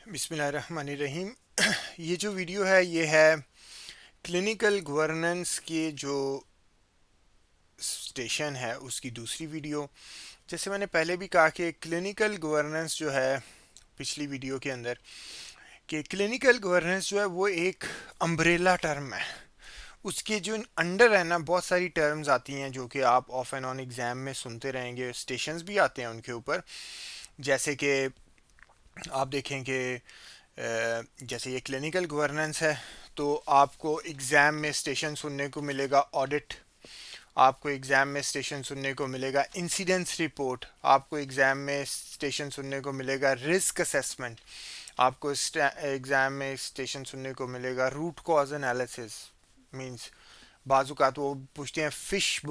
बिस्मिल्लाहिर्रहमानिर्रहीम। ये जो वीडियो है ये है क्लिनिकल गवर्नेंस के जो स्टेशन है उसकी दूसरी वीडियो। जैसे मैंने पहले भी कहा कि क्लिनिकल गवर्नेंस जो है पिछली वीडियो के अंदर कि क्लिनिकल गवर्नेंस जो है वो एक अम्ब्रेला टर्म है। उसके जो अंडर है ना बहुत सारी टर्म्स आती हैं जो कि आप ऑफ एंड ऑन एग्जाम में सुनते रहेंगे, स्टेशंस भी आते हैं उनके ऊपर। जैसे कि आप देखें कि जैसे ये क्लिनिकल गवर्नेंस है तो आपको एग्ज़ाम में स्टेशन सुनने को मिलेगा ऑडिट, आपको एग्ज़ाम में स्टेशन सुनने को मिलेगा इंसिडेंस रिपोर्ट, आपको एग्ज़ाम में स्टेशन सुनने को मिलेगा रिस्क असेसमेंट, आपको एग्ज़ाम में स्टेशन सुनने को मिलेगा रूट कॉज एनालिसिस। मींस बाजुकात वो पूछते हैं फिश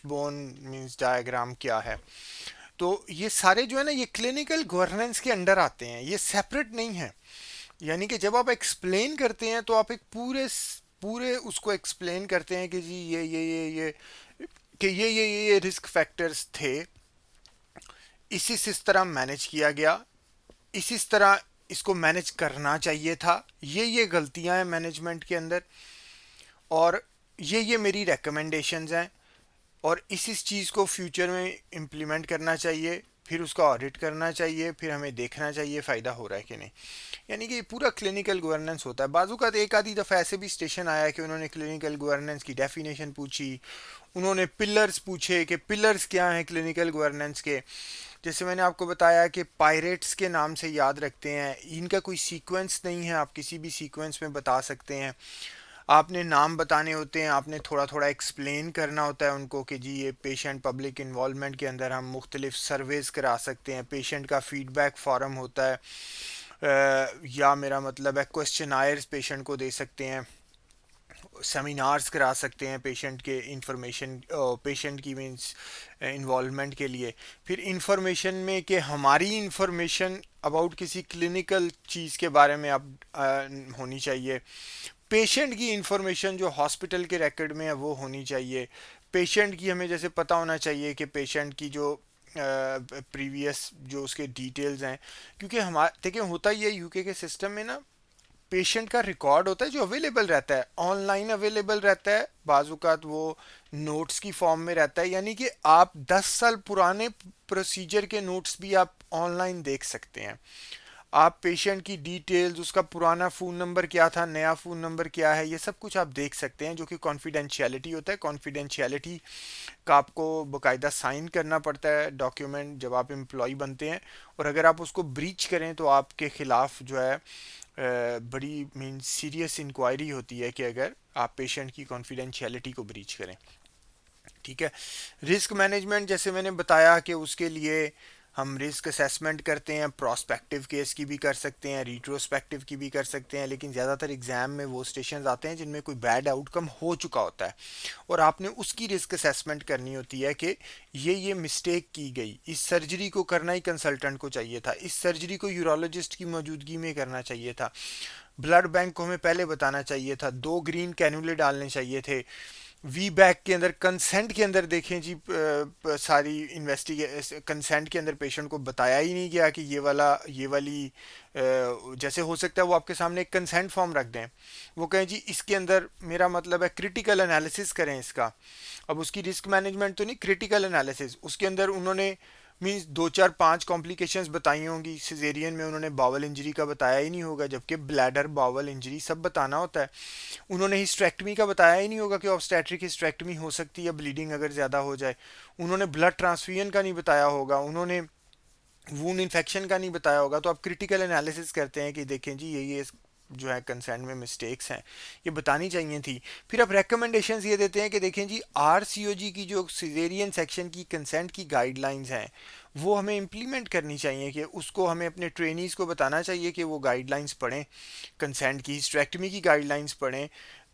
बोन मींस डायग्राम क्या है। तो ये सारे जो है ना ये क्लिनिकल गवर्नेंस के अंडर आते हैं, ये सेपरेट नहीं है। यानी कि जब आप एक्सप्लेन करते हैं तो आप एक पूरे पूरे उसको एक्सप्लेन करते हैं कि जी ये कि ये रिस्क फैक्टर्स थे, इस तरह मैनेज किया गया, इस तरह इसको मैनेज करना चाहिए था, ये गलतियां हैं मैनेजमेंट के अंदर, और ये मेरी रिकमेंडेशंस हैं, और इस चीज़ को फ्यूचर में इम्प्लीमेंट करना चाहिए, फिर उसका ऑडिट करना चाहिए, फिर हमें देखना चाहिए फ़ायदा हो रहा है कि नहीं। यानी कि पूरा क्लिनिकल गवर्नेंस होता है। बाजू का एक आधी दफ़ा ऐसे भी स्टेशन आया कि उन्होंने क्लिनिकल गवर्नेंस की डेफिनेशन पूछी, उन्होंने पिलर्स पूछे कि पिलर्स क्या हैं क्लिनिकल गवर्नेंस के। जैसे मैंने आपको बताया कि पायरेट्स के नाम से याद रखते हैं, इनका कोई सीक्वेंस नहीं है, आप किसी भी सीक्वेंस में बता सकते हैं। आपने नाम बताने होते हैं, आपने थोड़ा थोड़ा एक्सप्लेन करना होता है उनको कि जी ये पेशेंट पब्लिक इन्वॉल्वमेंट के अंदर हम मुख्तलिफ सर्वेज करा सकते हैं, पेशेंट का फीडबैक फॉरम होता है, या मेरा मतलब है क्वेश्चन आयर्स पेशेंट को दे सकते हैं, सेमिनार्स करा सकते हैं पेशेंट के इंफॉर्मेशन, पेशेंट की मीन्स इन्वॉल्वमेंट के लिए। फिर इंफॉर्मेशन में कि हमारी इंफॉर्मेशन अबाउट किसी क्लिनिकल चीज़ के बारे में अब होनी चाहिए, पेशेंट की इंफॉर्मेशन जो हॉस्पिटल के रिकॉर्ड में है वो होनी चाहिए, पेशेंट की हमें जैसे पता होना चाहिए कि पेशेंट की जो प्रीवियस जो उसके डिटेल्स हैं। क्योंकि हमारे देखिए होता ही है यूके के सिस्टम में ना, पेशेंट का रिकॉर्ड होता है जो अवेलेबल रहता है, ऑनलाइन अवेलेबल रहता है, बाजुकात वो नोट्स की फॉर्म में रहता है। यानी कि आप 10 साल पुराने प्रोसीजर के नोट्स भी आप ऑनलाइन देख सकते हैं। आप पेशेंट की डिटेल्स, उसका पुराना फ़ोन नंबर क्या था, नया फ़ोन नंबर क्या है, ये सब कुछ आप देख सकते हैं, जो कि कॉन्फिडेंशियलिटी होता है। कॉन्फिडेंशियलिटी का आपको बकायदा साइन करना पड़ता है डॉक्यूमेंट जब आप एम्प्लॉय बनते हैं, और अगर आप उसको ब्रीच करें तो आपके खिलाफ जो है बड़ी मीन सीरियस इंक्वायरी होती है कि अगर आप पेशेंट की कॉन्फिडेंशियलिटी को ब्रीच करें। ठीक है। रिस्क मैनेजमेंट जैसे मैंने बताया कि उसके लिए हम रिस्क असेसमेंट करते हैं, प्रोस्पेक्टिव केस की भी कर सकते हैं, रिट्रोस्पेक्टिव की भी कर सकते हैं, लेकिन ज़्यादातर एग्जाम में वो स्टेशन आते हैं जिनमें कोई बैड आउटकम हो चुका होता है और आपने उसकी रिस्क असेसमेंट करनी होती है कि ये मिस्टेक की गई, इस सर्जरी को करना ही कंसल्टेंट को चाहिए था, इस सर्जरी को यूरोलॉजिस्ट की मौजूदगी में करना चाहिए था, ब्लड बैंक को हमें पहले बताना चाहिए था, 2 ग्रीन कैनुले डालने चाहिए थे, वी बैक के अंदर कंसेंट के अंदर देखें जी सारी इन्वेस्टिगे कंसेंट के अंदर पेशेंट को बताया ही नहीं गया कि ये वाली जैसे हो सकता है वो आपके सामने एक कंसेंट फॉर्म रख दें, वो कहें जी इसके अंदर मेरा मतलब है क्रिटिकल एनालिसिस करें इसका। अब उसकी रिस्क मैनेजमेंट तो नहीं, क्रिटिकल एनालिसिस, उसके अंदर उन्होंने मीन्स 2 4 5 कॉम्प्लिकेशंस बताई होंगी। सिजेरियन में उन्होंने बावल इंजरी का बताया ही नहीं होगा, जबकि ब्लैडर बावल इंजरी सब बताना होता है। उन्होंने हिस्ट्रेक्टमी का बताया ही नहीं होगा कि ऑब्स्टेट्रिक हिस्ट्रेक्टमी हो सकती है ब्लीडिंग अगर ज़्यादा हो जाए। उन्होंने ब्लड ट्रांसफ्यूजन का नहीं बताया होगा, उन्होंने वूंड इन्फेक्शन का नहीं बताया होगा। तो आप क्रिटिकल एनालिसिस करते हैं कि देखें जी ये जो है कंसेंट में मिस्टेक्स हैं, ये बतानी चाहिए थी। फिर आप रिकमेंडेशंस ये देते हैं कि देखें जी आरसीओजी की जो सिजेरियन सेक्शन की कंसेंट की गाइडलाइंस हैं वो हमें इम्प्लीमेंट करनी चाहिए, कि उसको हमें अपने ट्रेनीज़ को बताना चाहिए कि वो गाइडलाइंस पढ़ें, कंसेंट की, हिस्ट्रेक्टमी की गाइडलाइंस पढ़ें,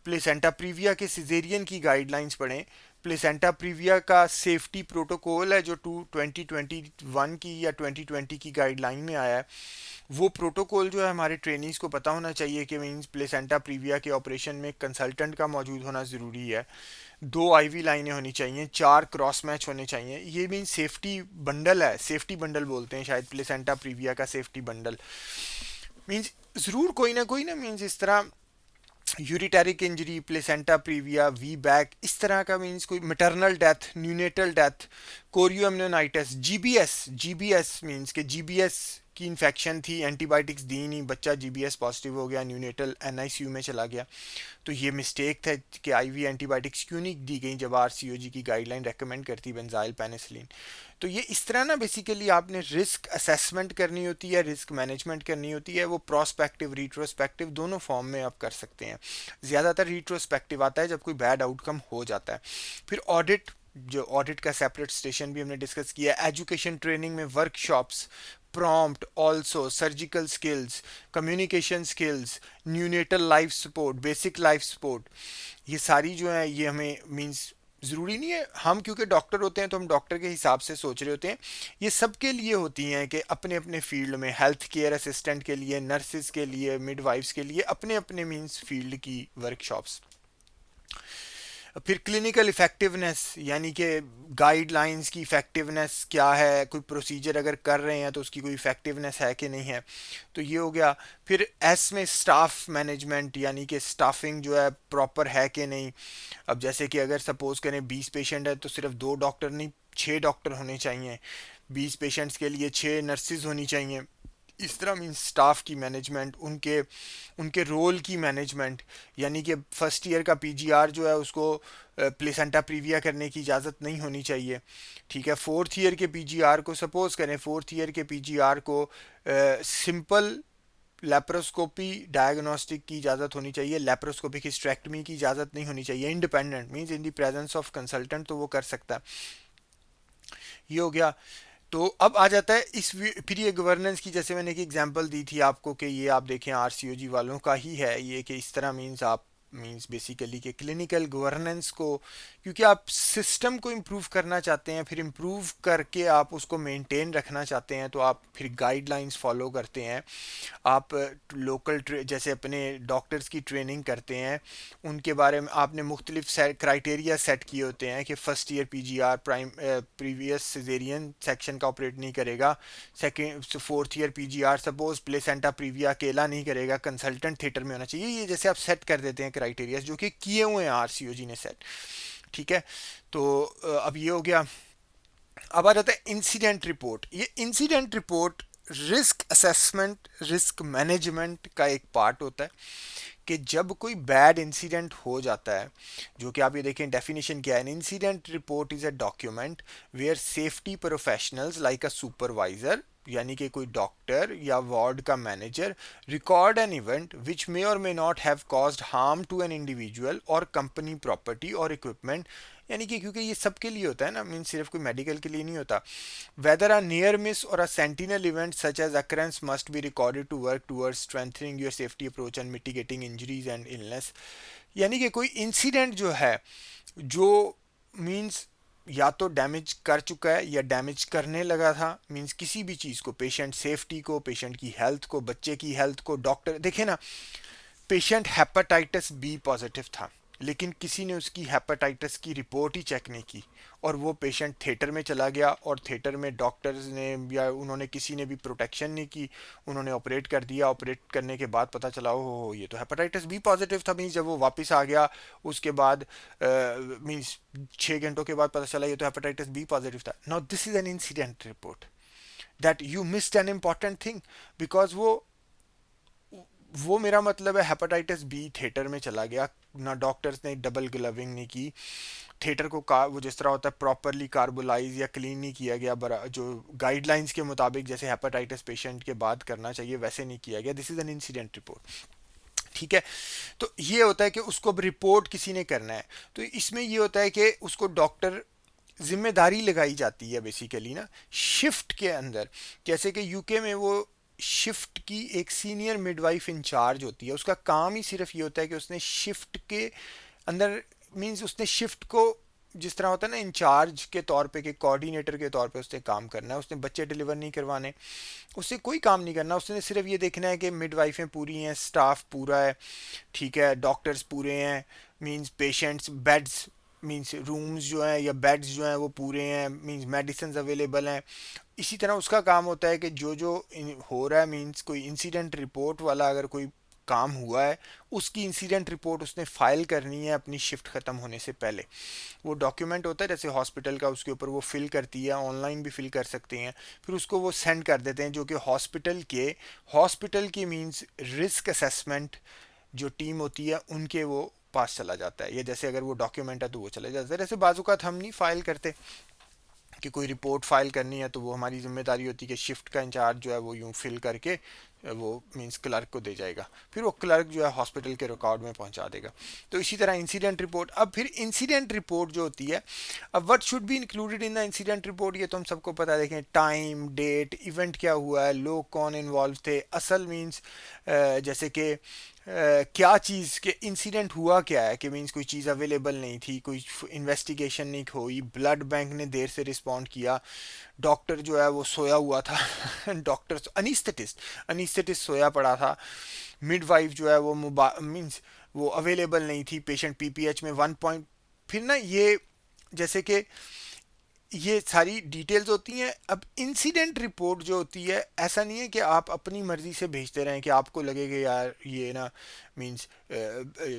प्लेसेंटा प्रीविया के सिजेरियन की गाइडलाइंस पढ़ें, प्लेसेंटा प्रीविया का सेफ्टी प्रोटोकॉल है जो 2021 की या 2020 की गाइडलाइन में आया है, वो प्रोटोकॉल जो है हमारे ट्रेनीज को पता होना चाहिए कि मीन्स प्लेसेंटा प्रीविया के ऑपरेशन में कंसल्टेंट का मौजूद होना ज़रूरी है, 2 आईवी लाइनें होनी चाहिए, 4 क्रॉस मैच होने चाहिए। ये मीन सेफ्टी बंडल है, सेफ्टी बंडल बोलते हैं शायद प्लेसेंटा प्रीविया का सेफ्टी बंडल। मीन्स ज़रूर कोई ना कोई ना मीन्स इस तरह ureteric injury, placenta previa, VBAC, इस तरह का मीन्स कोई maternal death, neonatal death, chorioamnionitis, GBS, GBS means के जीबीएस की इन्फेक्शन थी, एंटीबायोटिक्स दी नहीं, बच्चा जीबीएस पॉजिटिव हो गया, न्यूनेटल एनआईसीयू में चला गया। तो ये मिस्टेक था कि आईवी एंटीबायोटिक्स क्यों नहीं दी गई जब आरसीओजी की गाइडलाइन रेकमेंड करती बेंजाइल पेनिसिलिन। तो ये इस तरह ना बेसिकली आपने रिस्क असेसमेंट करनी होती है, रिस्क मैनेजमेंट करनी होती है, वो प्रोस्पेक्टिव रिट्रोस्पेक्टिव दोनों फॉर्म में आप कर सकते हैं। ज़्यादातर रिट्रोस्पेक्टिव आता है जब कोई बैड आउटकम हो जाता है। फिर ऑडिट, जो ऑडिट का सेपरेट स्टेशन भी हमने डिस्कस किया, एजुकेशन ट्रेनिंग में workshops, prompt, also surgical skills, communication skills, neonatal life support, basic life support, ये सारी जो है ये हमें मींस ज़रूरी नहीं है हम क्योंकि डॉक्टर होते हैं तो हम डॉक्टर के हिसाब से सोच रहे होते हैं, ये सबके लिए होती हैं कि अपने अपने फील्ड में हेल्थ केयर असिस्टेंट के लिए, नर्सिस के लिए, मिडवाइफ्स के लिए अपने अपने मींस फील्ड की वर्कशॉप्स। फिर क्लिनिकल इफेक्टिवनेस यानी कि गाइडलाइंस की इफेक्टिवनेस क्या है, कोई प्रोसीजर अगर कर रहे हैं तो उसकी कोई इफेक्टिवनेस है कि नहीं है, तो ये हो गया। फिर एस में स्टाफ मैनेजमेंट यानी कि स्टाफिंग जो है प्रॉपर है कि नहीं। अब जैसे कि अगर सपोज करें 20 पेशेंट है तो सिर्फ 2 डॉक्टर नहीं 6 डॉक्टर होने चाहिए, 20 पेशेंट्स के लिए 6 नर्सिस होनी चाहिए। इस तरह मीन स्टाफ की मैनेजमेंट, उनके उनके रोल की मैनेजमेंट, यानी कि फर्स्ट ईयर का पीजीआर जो है उसको प्लेसेंटा प्रीविया करने की इजाज़त नहीं होनी चाहिए। ठीक है, फोर्थ ईयर के पीजीआर को सपोज करें, फोर्थ ईयर के पीजीआर को सिंपल लेप्रोस्कोपी डायग्नोस्टिक की इजाज़त होनी चाहिए, लेप्रोस्कोपिक हिस्ट्रेक्टमी की इजाज़त नहीं होनी चाहिए। Independent means in the presence of consultant तो वो कर सकता है। ये हो गया। तो अब आ जाता है इस फिर ये गवर्नेंस की, जैसे मैंने एक एग्जांपल दी थी आपको कि ये आप देखें आरसीओजी वालों का ही है ये, कि इस तरह मींस आप मींस बेसिकली कि क्लिनिकल गवर्नेंस को, क्योंकि आप सिस्टम को इम्प्रूव करना चाहते हैं, फिर इम्प्रूव करके आप उसको मेंटेन रखना चाहते हैं, तो आप फिर गाइडलाइंस फॉलो करते हैं। आप लोकल जैसे अपने डॉक्टर्स की ट्रेनिंग करते हैं, उनके बारे में आपने मुख्तलिफ क्राइटेरिया सेट किए होते हैं कि first year PGR prime previous caesarean section का ऑपरेट नहीं करेगा, second fourth year PGR suppose placenta previa अकेला नहीं करेगा, कंसल्टेंट थिएटर में होना चाहिए। ये जैसे आप सेट कर देते हैं क्राइटेरिया जो कि किए हुए हैं आरसीओजी ने सेट। ठीक है, तो अब ये हो गया। अब आ जाता है इंसिडेंट रिपोर्ट। ये incident report risk assessment, risk management का एक पार्ट होता है कि जब कोई बैड इंसिडेंट हो जाता है, जो कि आप ये देखें डेफिनेशन क्या है, incident report is a document where safety professionals like a supervisor यानी कि कोई डॉक्टर या वार्ड का manager record an event which may और may not have caused harm to an individual और कंपनी प्रॉपर्टी और इक्विपमेंट, यानी कि क्योंकि ये सबके लिए होता है ना, मीन सिर्फ कोई मेडिकल के लिए नहीं होता। वेदर अ नियर मिस और a sentinel event such as occurrence must be recorded to work towards strengthening your safety approach and mitigating injuries and illness. यानी कि कोई इंसिडेंट जो है, जो मीन्स या तो डैमेज कर चुका है या डैमेज करने लगा था, मीन्स किसी भी चीज़ को, पेशेंट सेफ्टी को, पेशेंट की हेल्थ को, बच्चे की हेल्थ को, डॉक्टर देखे ना, पेशेंट हेपेटाइटिस बी पॉजिटिव था लेकिन किसी ने उसकी हेपेटाइटिस की रिपोर्ट ही चेक नहीं की, और वो पेशेंट थिएटर में चला गया और थिएटर में डॉक्टर्स ने या उन्होंने किसी ने भी प्रोटेक्शन नहीं की, उन्होंने ऑपरेट कर दिया, ऑपरेट करने के बाद पता चला हो ये तो हेपेटाइटिस बी पॉजिटिव था। मीन्स जब वो वापस आ गया उसके बाद मीन्स 6 घंटों के बाद पता चला ये तो हेपेटाइटिस बी पॉजिटिव था। Now this is an incident report that you missed an important thing, because वो मेरा मतलब है हेपेटाइटिस बी थिएटर में चला गया ना, डॉक्टर्स ने डबल ग्लविंग नहीं की, थिएटर को वो जिस तरह होता है प्रॉपरली कार्बोलाइज या क्लीन नहीं किया गया, जो गाइडलाइंस के मुताबिक जैसे हेपेटाइटिस पेशेंट के बाद करना चाहिए वैसे नहीं किया गया। This is an incident report. ठीक है, तो ये होता है कि उसको अब रिपोर्ट किसी ने करना है, तो इसमें ये होता है कि उसको डॉक्टर जिम्मेदारी लगाई जाती है बेसिकली ना शिफ्ट के अंदर। जैसे कि यूके में वो शिफ्ट की एक सीनियर मिडवाइफ इंचार्ज होती है, उसका काम ही सिर्फ ये होता है कि उसने शिफ्ट के अंदर मींस उसने शिफ्ट को जिस तरह होता है ना इंचार्ज के तौर पे, कि कोऑर्डिनेटर के तौर पे उसने काम करना है, उसने बच्चे डिलीवर नहीं करवाने, उससे कोई काम नहीं करना, उसने सिर्फ ये देखना है कि मिडवाइफें पूरी हैं, स्टाफ पूरा है, ठीक है, डॉक्टर्स पूरे हैं, means patients beds means rooms जो हैं या बेड्स जो हैं वो पूरे हैं, मींस मेडिसिन अवेलेबल हैं। इसी तरह उसका काम होता है कि जो जो हो रहा है, मींस कोई इंसिडेंट रिपोर्ट वाला अगर कोई काम हुआ है, उसकी इंसिडेंट रिपोर्ट उसने फाइल करनी है अपनी शिफ्ट ख़त्म होने से पहले। वो डॉक्यूमेंट होता है जैसे हॉस्पिटल का, उसके ऊपर वो फिल करती है, ऑनलाइन भी फिल कर सकते हैं, फिर उसको वो सेंड कर देते हैं, जो कि हॉस्पिटल की मींस रिस्क असेसमेंट जो टीम होती है उनके वो पास चला जाता है। या जैसे अगर वो डॉक्यूमेंट है तो वो चले जाता है। जैसे बाजूकात हम नहीं फाइल करते कि कोई रिपोर्ट फाइल करनी है, तो वो हमारी जिम्मेदारी होती है कि शिफ्ट का इंचार्ज जो है वो यूं फिल करके वो मींस क्लर्क को दे जाएगा, फिर वो क्लर्क जो है हॉस्पिटल के रिकॉर्ड में पहुंचा देगा। तो इसी तरह इंसिडेंट रिपोर्ट। अब फिर इंसिडेंट रिपोर्ट जो होती है, अब what should be included in the incident report, ये तो हम सबको पता है। देखें टाइम, डेट, इवेंट क्या हुआ है, लोग कौन इन्वॉल्व थे, असल मींस जैसे कि क्या चीज़ के इंसिडेंट हुआ क्या है, कि मींस कोई चीज़ अवेलेबल नहीं थी, कोई इन्वेस्टिगेशन नहीं हुई, ब्लड बैंक ने देर से रिस्पॉन्ड किया, डॉक्टर जो है वो सोया हुआ था डॉक्टर अनिस्थेटिस्ट सोया पड़ा था, मिडवाइफ जो है वो मींस वो अवेलेबल नहीं थी, पेशेंट पीपीएच में 1 पॉइंट। फिर ना ये जैसे कि ये सारी डिटेल्स होती हैं। अब इंसिडेंट रिपोर्ट जो होती है, ऐसा नहीं है कि आप अपनी मर्जी से भेजते रहें कि आपको लगे कि यार ये ना मींस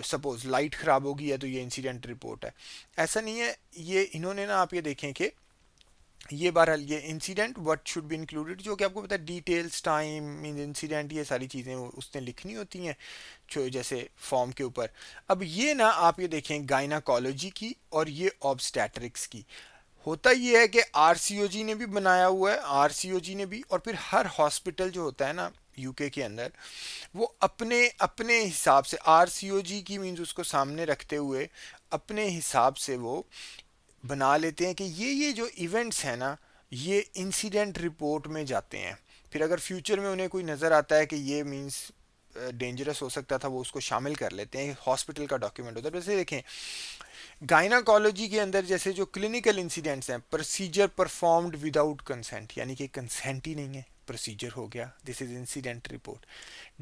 सपोज लाइट ख़राब होगी है तो ये इंसिडेंट रिपोर्ट है, ऐसा नहीं है। ये इन्होंने ना, आप ये देखें कि ये बहरहाल ये incident what should be included, जो कि आपको पता है डिटेल्स, टाइम, मीन इंसिडेंट, ये सारी चीज़ें उसने लिखनी होती हैं जैसे फॉर्म के ऊपर। अब ये ना आप ये देखें गायनाकोलॉजी की और ये ऑब्स्टेट्रिक्स की, होता ये है कि आरसीओजी ने भी बनाया हुआ है, आरसीओजी ने भी, और फिर हर हॉस्पिटल जो होता है ना यूके के अंदर, वो अपने अपने हिसाब से आरसीओजी की मीन्स उसको सामने रखते हुए अपने हिसाब से वो बना लेते हैं कि ये जो इवेंट्स हैं ना, ये इंसिडेंट रिपोर्ट में जाते हैं। फिर अगर फ्यूचर में उन्हें कोई नज़र आता है कि ये मीन्स डेंजरस हो सकता था, वो उसको शामिल कर लेते हैं, हॉस्पिटल का डॉक्यूमेंट होता है। वैसे देखें गायनाकोलॉजी के अंदर जैसे जो क्लिनिकल इंसिडेंट्स हैं, प्रोसीजर परफॉर्म्ड विदाउट कंसेंट, यानी कि कंसेंट ही नहीं है, प्रोसीजर हो गया, this is incident report.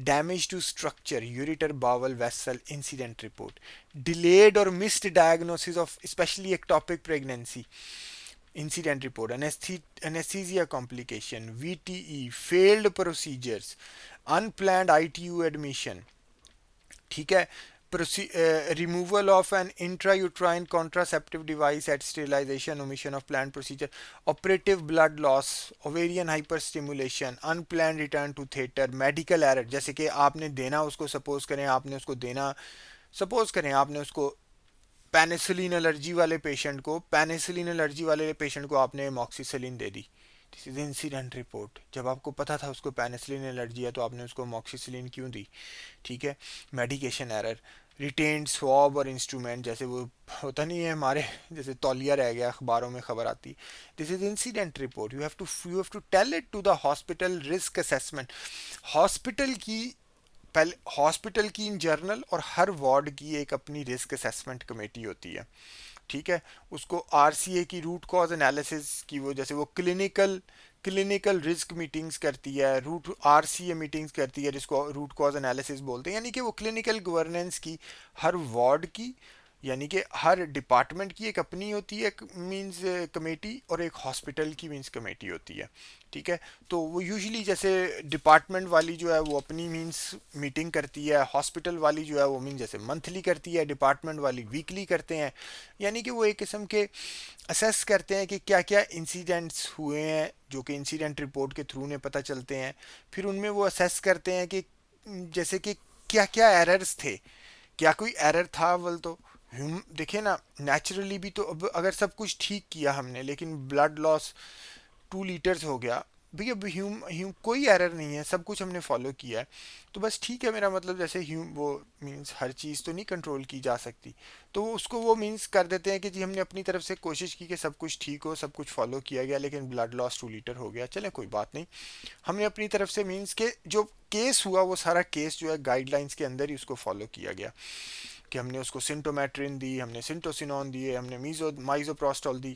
Damage to structure, ureter bowel vessel, incident report. Delayed और missed diagnosis of especially ectopic pregnancy, incident report. Anaesthesia complication, VTE, failed procedures, unplanned ITU admission, ठीक है, removal of an intrauterine contraceptive device at sterilization, omission of planned procedure, operative blood loss, ovarian hyperstimulation, unplanned return to theater, medical error, जैसे कि आपने देना उसको, suppose करें आपने उसको पेनिसिलिन एलर्जी वाले पेशेंट को आपने मॉक्सिसिलिन दे दी, दिस इज इंसिडेंट रिपोर्ट। जब आपको पता था उसको पेनिसिलिन एलर्जी है तो आपने उसको मॉक्सिसिलिन क्यों दी, ठीक है। मेडिकेशन एरर, रिटेन्ड स्वॉब और इंस्ट्रूमेंट, जैसे वो होता नहीं है हमारे जैसे तौलिया रह गया, अखबारों में खबर आती, this is incident report. You have to tell it to the hospital risk assessment. Hospital की पहले हॉस्पिटल की इन जर्नल और हर वार्ड की एक अपनी रिस्क असेसमेंट कमेटी होती है, ठीक है। उसको आरसीए की रूट कॉज एनालिसिस की, वो जैसे वो क्लिनिकल रिस्क मीटिंग्स करती है, रूट आरसीए मीटिंग्स करती है, जिसको रूट कॉज एनालिसिस बोलते हैं, यानी कि वो क्लिनिकल गवर्नेंस की हर वार्ड की, यानी कि हर डिपार्टमेंट की एक अपनी होती है मींस कमेटी, और एक हॉस्पिटल की मींस कमेटी होती है, ठीक है। तो वो यूजुअली जैसे डिपार्टमेंट वाली जो है वो अपनी मींस मीटिंग करती है, हॉस्पिटल वाली जो है वो मींस जैसे मंथली करती है, डिपार्टमेंट वाली वीकली करते हैं। यानी कि वो एक किस्म के असेस करते हैं कि क्या क्या इंसिडेंट्स हुए हैं, जो कि इंसिडेंट रिपोर्ट के थ्रू ने पता चलते हैं। फिर उनमें वो असेस करते हैं कि जैसे कि क्या क्या एरर्स थे, क्या कोई एरर था अव्वल तो देखिए ना, नेचुरली भी तो अब अगर सब कुछ ठीक किया हमने लेकिन ब्लड लॉस 2 लीटर्स हो गया, भैया ह्यूम ह्यूम कोई एरर नहीं है, सब कुछ हमने फॉलो किया है, तो बस ठीक है। मेरा मतलब जैसे ह्यूम वो मींस हर चीज़ तो नहीं कंट्रोल की जा सकती, तो उसको वो मींस कर देते हैं कि जी हमने अपनी तरफ से कोशिश की कि सब कुछ ठीक हो, सब कुछ फॉलो किया गया, लेकिन ब्लड लॉस 2 लीटर हो गया, चले कोई बात नहीं, हमने अपनी तरफ से मींस के जो केस हुआ वो सारा केस जो है गाइडलाइंस के अंदर ही उसको फॉलो किया गया, कि हमने उसको सिंटोमेट्रिन दी, हमने सिंटोसिनॉन दिए, हमने माइजोप्रोस्टॉल दी,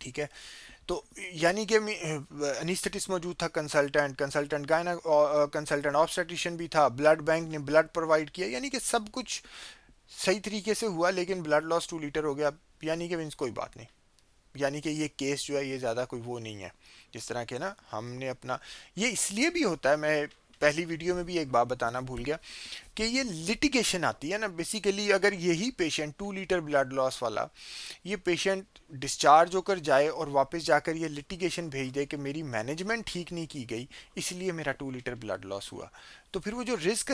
ठीक है। तो यानी कि अनिस्थेटिस्ट मौजूद था, कंसल्टेंट गायना कंसल्टेंट ऑब्स्टेट्रिशियन भी था, ब्लड बैंक ने ब्लड प्रोवाइड किया, यानी कि सब कुछ सही तरीके से हुआ, लेकिन ब्लड लॉस 2 लीटर हो गया, यानी कि मीन्स कोई बात नहीं, यानी कि ये केस जो है ये ज़्यादा कोई वो नहीं है। जिस तरह के ना हमने अपना, ये इसलिए भी होता है, मैं पहली वीडियो में भी एक बात बताना भूल गया, कि ये लिटिगेशन आती है ना बेसिकली। अगर यही पेशेंट 2 लीटर ब्लड लॉस वाला, ये पेशेंट डिस्चार्ज होकर जाए और वापस जाकर ये लिटिगेशन भेज दे कि मेरी मैनेजमेंट ठीक नहीं की गई, इसलिए मेरा 2 लीटर ब्लड लॉस हुआ, तो फिर वो जो रिस्क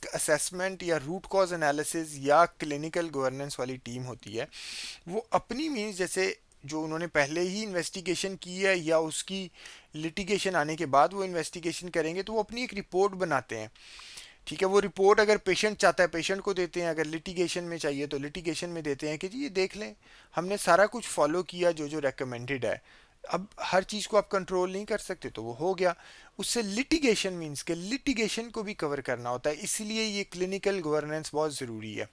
असेसमेंट या रूट कॉज एनालिसिस या क्लिनिकल गवर्नेंस वाली टीम होती है, वो अपनी मीन्स जैसे जो उन्होंने पहले ही इन्वेस्टिगेशन की है या उसकी लिटिगेशन आने के बाद वो इन्वेस्टिगेशन करेंगे, तो वो अपनी एक रिपोर्ट बनाते हैं। ठीक है, वो रिपोर्ट अगर पेशेंट चाहता है पेशेंट को देते हैं, अगर लिटिगेशन में चाहिए तो लिटिगेशन में देते हैं कि जी ये देख लें, हमने सारा कुछ फॉलो किया जो जो रेकमेंडेड है। अब हर चीज़ को आप कंट्रोल नहीं कर सकते तो वो हो गया। उससे लिटिगेशन मीन्स के लिटिगेशन को भी कवर करना होता है, इसलिए ये क्लिनिकल गवर्नेंस बहुत ज़रूरी है।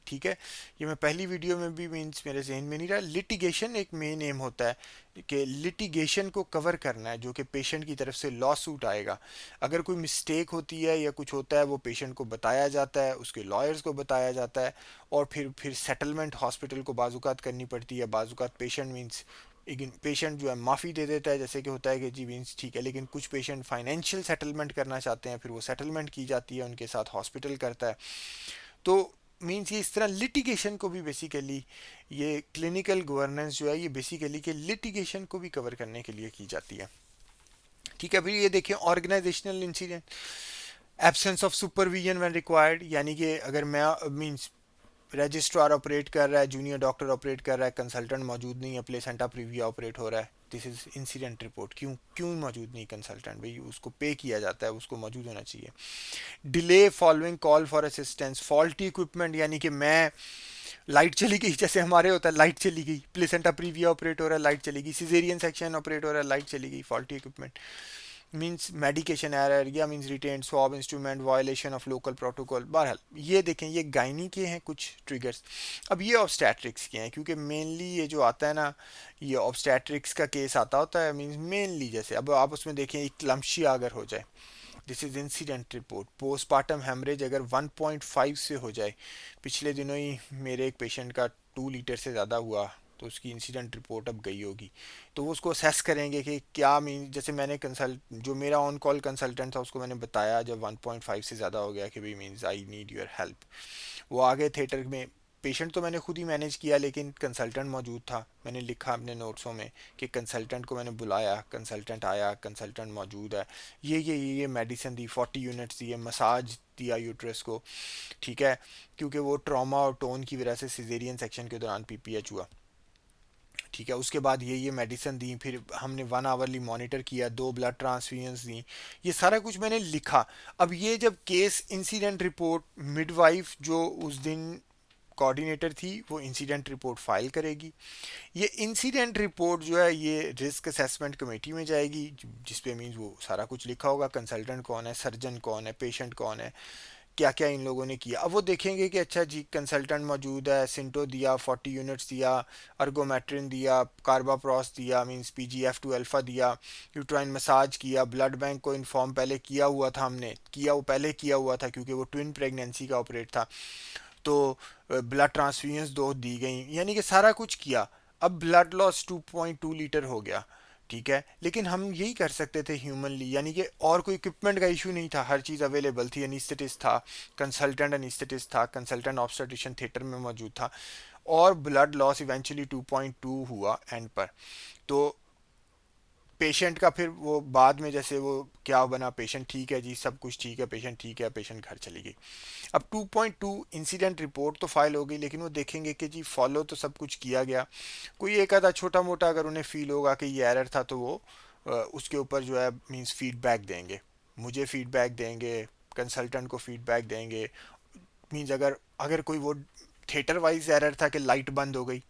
ठीक है, ये मैं पहली वीडियो में भी मीन्स मेरे जहन में नहीं रहा, लिटिगेशन एक मेन एम होता है कि लिटिगेशन को कवर करना है, जो कि पेशेंट की तरफ से लॉ सूट आएगा। अगर कोई मिस्टेक होती है या कुछ होता है, वो पेशेंट को बताया जाता है, उसके लॉयर्स को बताया जाता है, और फिर सेटलमेंट हॉस्पिटल को बाजुकात करनी पड़ती है। बाजुकात पेशेंट मीन्स पेशेंट जो है माफ़ी दे देता है, जैसे कि होता है कि जी मीन्स ठीक है, लेकिन कुछ पेशेंट फाइनेंशियल सेटलमेंट करना चाहते हैं, फिर वो सेटलमेंट की जाती है, उनके साथ हॉस्पिटल करता है। तो मीन्स ये इस तरह लिटिगेशन को भी बेसिकली, ये क्लिनिकल गवर्नेंस जो है ये बेसिकली के लिटिगेशन को भी कवर करने के लिए की जाती है। ठीक है, फिर ये देखिए organisational incident, absence of supervision when required, यानी कि अगर मैं मीन्स रजिस्ट्रार ऑपरेट कर रहा है, जूनियर डॉक्टर ऑपरेट कर रहा है, कंसल्टेंट मौजूद नहीं है, प्लेसेंटा प्रीविया ऑपरेट हो रहा है, दिस इज इंसिडेंट रिपोर्ट। क्यों क्यों मौजूद नहीं कंसल्टेंट, भाई उसको पे किया जाता है, उसको मौजूद होना चाहिए। Delay following call for assistance, faulty equipment, यानी कि मैं लाइट चली गई, जैसे हमारे होता है लाइट चली गई, प्लेसेंटा प्रीविया ऑपरेट हो रहा है लाइट चली गई, सिजेरियन सेक्शन ऑपरेट हो रहा है लाइट चली गई, faulty equipment. Means medication error या means retained swab instrument, violation of local protocol. बहरहाल ये देखें, ये गायनी के हैं कुछ ट्रिगर्स। अब ये ऑब्स्टेट्रिक्स के हैं, क्योंकि मेनली ये जो आता है ना, ये ऑब्स्टेट्रिक्स का केस आता होता है, मीन्स मेनली जैसे अब आप उसमें देखें एक क्लम्शिया अगर हो जाए, this is incident report. Postpartum haemorrhage अगर 1.5 से हो जाए, पिछले दिनों ही मेरे एक पेशेंट का 2 लीटर से ज़्यादा हुआ, तो उसकी इंसिडेंट रिपोर्ट अब गई होगी, तो वो उसको असेस करेंगे कि क्या मीन, जैसे मैंने कंसल्ट जो मेरा ऑन कॉल कंसल्टेंट था उसको मैंने बताया जब 1.5 से ज़्यादा हो गया कि भाई means I need your help, वो आ गए थिएटर में। पेशेंट तो मैंने खुद ही मैनेज किया, लेकिन कंसल्टेंट मौजूद था, मैंने लिखा अपने नोट्सों में कि कंसल्टेंट को मैंने बुलाया, कंसल्टेंट आया, कंसल्टेंट मौजूद है, ये मेडिसिन दी, 40 यूनिट्स दिए, मसाज दिया यूट्रस को। ठीक है, क्योंकि वो ट्रॉमा और टोन की वजह से सिजेरियन सेक्शन के दौरान पीपीएच हुआ। ठीक है, उसके बाद ये मेडिसिन दी, फिर हमने 1 आवरली मॉनिटर किया, 2 ब्लड ट्रांसफ्यूजन्स दी, ये सारा कुछ मैंने लिखा। अब ये जब केस इंसिडेंट रिपोर्ट, मिडवाइफ जो उस दिन कोऑर्डिनेटर थी वो इंसिडेंट रिपोर्ट फाइल करेगी। ये इंसिडेंट रिपोर्ट जो है ये रिस्क असेसमेंट कमेटी में जाएगी, जिस पे मीन्स वो सारा कुछ लिखा होगा, कंसल्टेंट कौन है, सर्जन कौन है, पेशेंट कौन है, क्या क्या इन लोगों ने किया। अब वो देखेंगे कि अच्छा जी कंसल्टेंट मौजूद है, सिंटो दिया, 40 यूनिट्स दिया, अर्गोमेट्रिन दिया, कार्बाप्रॉस दिया, मींस पीजीएफ टू अल्फा दिया, यूट्राइन मसाज किया, ब्लड बैंक को इन्फॉर्म पहले किया हुआ था, हमने किया, वो पहले किया हुआ था क्योंकि वो ट्विन प्रेगनेंसी का ऑपरेट था, तो ब्लड ट्रांसफ्यूजन्स 2 दी गई, यानी कि सारा कुछ किया। अब ब्लड लॉस 2.2 लीटर हो गया। ठीक है, लेकिन हम यही कर सकते थे ह्यूमनली, यानी कि और कोई इक्विपमेंट का इशू नहीं था, हर चीज़ अवेलेबल थी, एनिस्थेटिस्ट था, कंसल्टेंट एनिस्थेटिस्ट था, कंसल्टेंट ऑब्स्टेट्रिशियन थिएटर में मौजूद था, और ब्लड लॉस इवेंचुअली 2.2 हुआ एंड पर। तो पेशेंट का फिर वो बाद में जैसे वो क्या बना, पेशेंट ठीक है जी, सब कुछ ठीक है, पेशेंट ठीक है, पेशेंट घर चली गई। अब 2.2 इंसिडेंट रिपोर्ट तो फाइल हो गई, लेकिन वो देखेंगे कि जी फॉलो तो सब कुछ किया गया, कोई एक आधा छोटा मोटा अगर उन्हें फील होगा कि ये एरर था, तो वो उसके ऊपर जो है मींस फीडबैक देंगे, मुझे फीडबैक देंगे, कंसल्टेंट को फीडबैक देंगे। मींस अगर अगर कोई वो थिएटर वाइज एरर था कि लाइट बंद हो गई,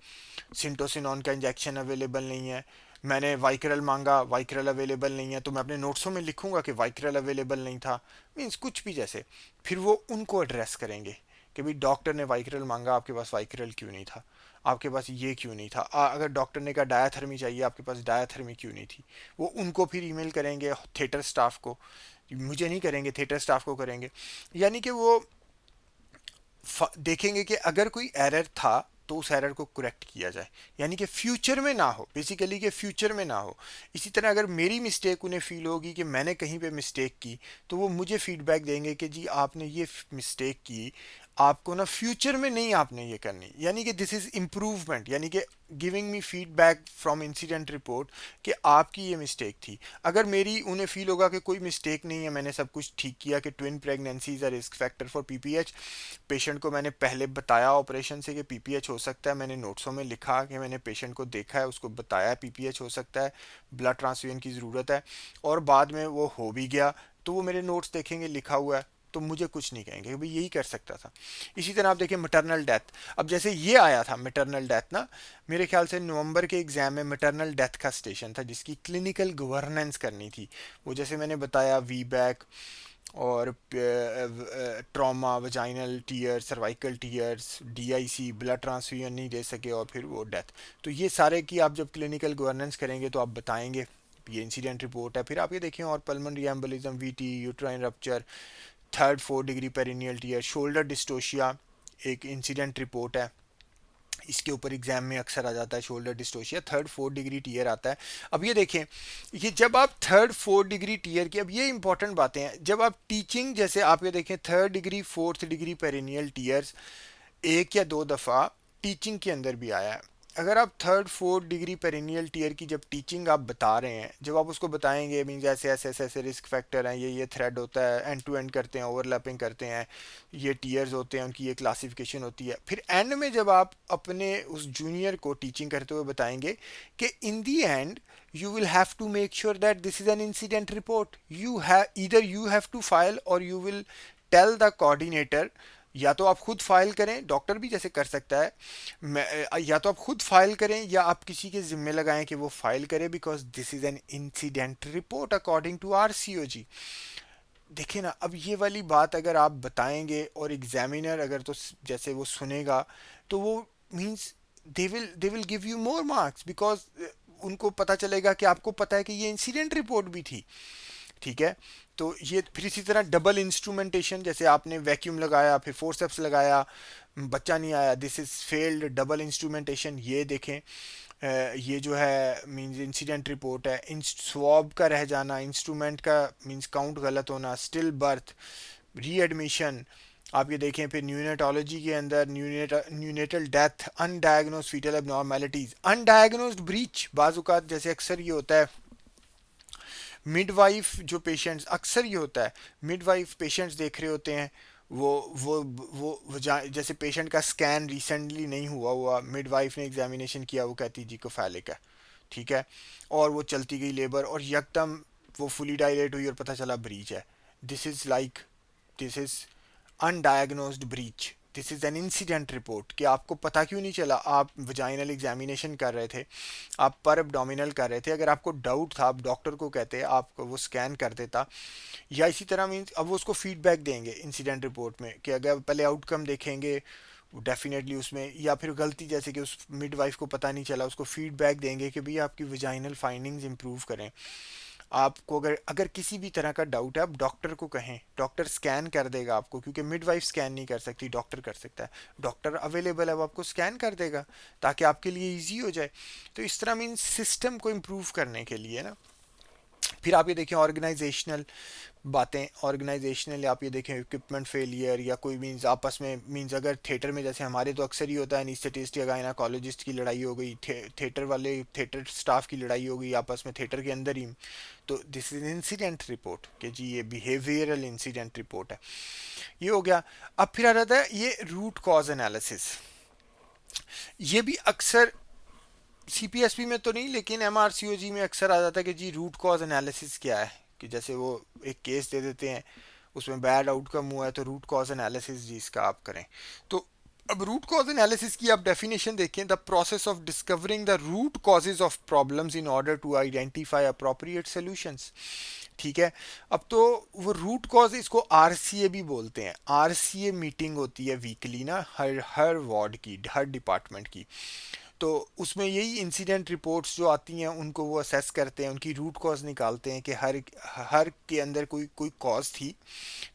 सिंटोसिनॉन का इंजेक्शन अवेलेबल नहीं है, मैंने वाइक्रल मांगा, वाइक्रल अवेलेबल नहीं है, तो मैं अपने नोट्सों में लिखूंगा कि वाइक्रल अवेलेबल नहीं था, मीन्स कुछ भी जैसे, फिर वो उनको एड्रेस करेंगे कि भाई डॉक्टर ने वाइक्रल मांगा, आपके पास वाइक्रल क्यों नहीं था, आपके पास ये क्यों नहीं था, अगर डॉक्टर ने कहा डायाथर्मी चाहिए, आपके पास डायाथर्मी क्यों नहीं थी, वो उनको फिर ईमेल करेंगे थिएटर स्टाफ को मुझे नहीं करेंगे, थिएटर स्टाफ को करेंगे। यानी कि वो देखेंगे कि अगर कोई एरर था तो उस एरर को करेक्ट किया जाए, यानी कि फ्यूचर में ना हो, बेसिकली कि फ्यूचर में ना हो। इसी तरह अगर मेरी मिस्टेक उन्हें फील होगी कि मैंने कहीं पे मिस्टेक की, तो वो मुझे फीडबैक देंगे कि जी आपने ये मिस्टेक की, आपको ना फ्यूचर में नहीं आपने ये करनी, यानी कि दिस इज इम्प्रूवमेंट, यानी कि giving me feedback from incident report कि आपकी ये मिस्टेक थी। अगर मेरी उन्हें फील होगा कि कोई मिस्टेक नहीं है, मैंने सब कुछ ठीक किया, कि twin pregnancies are risk factor for PPH, patient को मैंने पहले बताया ऑपरेशन से कि पीपीएच हो सकता है, मैंने नोट्सों में लिखा कि मैंने पेशेंट को देखा है, उसको बताया पीपीएच हो सकता है, ब्लड ट्रांसफ्यूजन की ज़रूरत है, और बाद में वो हो भी गया, तो वो मेरे नोट्स देखेंगे लिखा हुआ है, तो मुझे कुछ नहीं कहेंगे कि भाई यही कर सकता था। इसी तरह आप देखिए मैटरनल डेथ, अब जैसे ये आया था मैटरनल डेथ ना, मेरे ख्याल से नवंबर के एग्जाम में मैटरनल डेथ का स्टेशन था जिसकी क्लिनिकल गवर्नेंस करनी थी। वो जैसे मैंने बताया वी बैक और trauma, vaginal tear, cervical tears, DIC, blood transfusion नहीं दे सके, और फिर वो डेथ। तो ये सारे की आप जब क्लिनिकल गवर्नेंस करेंगे तो आप बताएंगे, ये इंसिडेंट रिपोर्ट है। फिर आप ये देखें और pulmonary embolism, VT, uterine rupture, third 4 degree perineal tear, shoulder dystocia एक इंसिडेंट रिपोर्ट है, इसके ऊपर एग्जाम में अक्सर आ जाता है shoulder dystocia, third 4 degree tear आता है। अब ये देखें, ये जब आप थर्ड 4 डिग्री टीयर की, अब ये इंपॉर्टेंट बातें हैं, जब आप टीचिंग, जैसे आप ये देखें 3rd degree 4th degree perennial tears एक या दो दफ़ा टीचिंग के अंदर भी आया है। अगर आप 3rd 4th degree perineal tier की जब टीचिंग आप बता रहे हैं, जब आप उसको बताएंगे मीन्स ऐसे ऐसे ऐसे ऐसे रिस्क फैक्टर हैं, ये थ्रेड होता है, एंड टू एंड करते हैं, ओवरलैपिंग करते हैं, ये टीयर्स होते हैं, उनकी ये क्लासिफिकेशन होती है, फिर एंड में जब आप अपने उस जूनियर को टीचिंग करते हुए बताएंगे कि इन दी and you will have to make sure that this is an incident report, you have either you have to file or you will tell the coordinator, या तो आप खुद फाइल करें, डॉक्टर भी जैसे कर सकता है, या तो आप खुद फाइल करें या आप किसी के जिम्मे लगाएं कि वो फाइल करे, because this is an incident report according to R C O G. देखिए ना, अब ये वाली बात अगर आप बताएंगे और एग्जामिनर अगर तो जैसे वो सुनेगा, तो वो means they will give you more marks, because उनको पता चलेगा कि आपको पता है कि ये इंसिडेंट रिपोर्ट भी थी। ठीक है, तो ये फिर इसी तरह डबल इंस्ट्रूमेंटेशन, जैसे आपने वैक्यूम लगाया फिर फोर्सेप्स लगाया, बच्चा नहीं आया, this is failed double instrumentation. ये देखें, ये जो है मींस इंसिडेंट रिपोर्ट है। इन स्वॉब का रह जाना, इंस्ट्रूमेंट का मींस काउंट गलत होना, स्टिल बर्थ, रीएडमिशन, आप ये देखें। फिर न्यूनेटोलॉजी के अंदर neonatal death, undiagnosed fetal abnormalities, undiagnosed breech, बाजुकात जैसे अक्सर ये होता है मिडवाइफ जो पेशेंट्स, अक्सर ये होता है मिडवाइफ पेशेंट्स देख रहे होते हैं, वो जैसे पेशेंट का स्कैन रिसेंटली नहीं हुआ मिडवाइफ ने एग्जामिनेशन किया, वो कहती जी को फैलिक है, ठीक है, और वो चलती गई लेबर और यकदम वो फुली डायलेट हुई और पता चला ब्रीच है। This is like, this is undiagnosed breech, this is an incident report. कि आपको पता क्यों नहीं चला, आप वजाइनल एग्जामिनेशन कर रहे थे, आप पर एब्डोमिनल कर रहे थे, अगर आपको डाउट था आप डॉक्टर को कहते, आपको वो स्कैन कर देता। या इसी तरह मीन्स अब वो उसको फीडबैक देंगे इंसिडेंट रिपोर्ट में कि अगर पहले आउटकम देखेंगे डेफिनेटली उसमें, या फिर गलती जैसे कि उस मिडवाइफ को पता नहीं चला, उसको फीडबैक देंगे कि भैया आपकी वजाइनल फाइंडिंग्स इंप्रूव करें। आपको अगर अगर किसी भी तरह का डाउट है आप डॉक्टर को कहें, डॉक्टर स्कैन कर देगा आपको, क्योंकि मिडवाइफ स्कैन नहीं कर सकती, डॉक्टर कर सकता है, डॉक्टर अवेलेबल है वो आपको स्कैन कर देगा ताकि आपके लिए इजी हो जाए। तो इस तरह मीन्स सिस्टम को इम्प्रूव करने के लिए ना। फिर आप ये देखें ऑर्गेनाइजेशनल बातें, ऑर्गेनाइजेशनल आप ये देखें इक्विपमेंट फेलियर, या कोई मीन्स आपस में मीन्स अगर थिएटर में जैसे हमारे तो अक्सर ही होता है एनेस्थेटिस्ट या गायनाकोलॉजिस्ट की लड़ाई हो गई, थिएटर वाले थिएटर स्टाफ की लड़ाई हो गई आपस में थिएटर के अंदर ही, तो दिस इज इंसिडेंट रिपोर्ट कि जी ये बिहेवियरल इंसिडेंट रिपोर्ट है। ये हो गया। अब फिर आ जाता है ये रूट कॉज एनालिसिस। ये भी अक्सर सीपीएसपी में तो नहीं लेकिन एमआरसीओजी में अक्सर आ जाता है कि जी रूट कॉज एनालिसिस क्या है, कि जैसे वो एक केस दे देते हैं उसमें बैड आउटकम हुआ है तो रूट कॉज एनालिसिस जी इसका आप करें। तो अब रूट कॉज एनालिसिस की आप डेफिनेशन देखें, the process of discovering the root causes of problems in order to identify appropriate solutions. ठीक है, अब तो वो रूट कॉज, इसको आरसीए भी बोलते हैं, आरसीए मीटिंग होती है वीकली ना, हर वार्ड की, हर डिपार्टमेंट की। तो उसमें यही इंसिडेंट रिपोर्ट्स जो आती हैं उनको वो असेस करते हैं, उनकी रूट कॉज निकालते हैं कि हर हर के अंदर कोई कोई कॉज थी।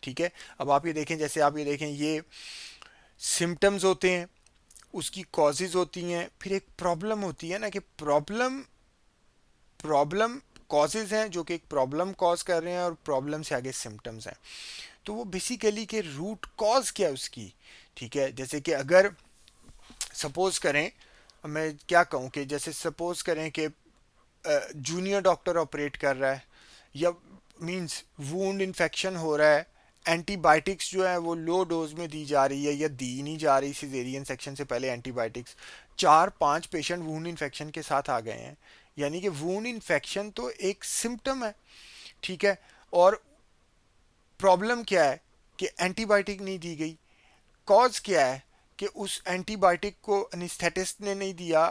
ठीक है, अब आप ये देखें, जैसे आप ये देखें, ये सिम्टम्स होते हैं, उसकी कॉजेज होती हैं, फिर एक प्रॉब्लम होती है ना, कि प्रॉब्लम प्रॉब्लम कॉजेज हैं जो कि एक प्रॉब्लम कॉज कर रहे हैं, और प्रॉब्लम से आगे सिम्टम्स हैं। तो वो बेसिकली कि रूट कॉज क्या है उसकी। ठीक है, जैसे कि अगर सपोज करें, मैं क्या कहूँ कि जैसे सपोज करें कि जूनियर डॉक्टर ऑपरेट कर रहा है, या मींस वूंड इन्फेक्शन हो रहा है, एंटीबायोटिक्स जो है वो लो डोज में दी जा रही है या दी नहीं जा रही, सिजेरियन सेक्शन से पहले एंटीबायोटिक्स, 4-5 पेशेंट वूंड इन्फेक्शन के साथ आ गए हैं। यानी कि वूंड इन्फेक्शन तो एक सिम्टम है। ठीक है, और प्रॉब्लम क्या है कि एंटीबायोटिक नहीं दी गई। कॉज क्या है कि उस एंटीबायोटिक को एनेस्थेटिस्ट ने नहीं दिया,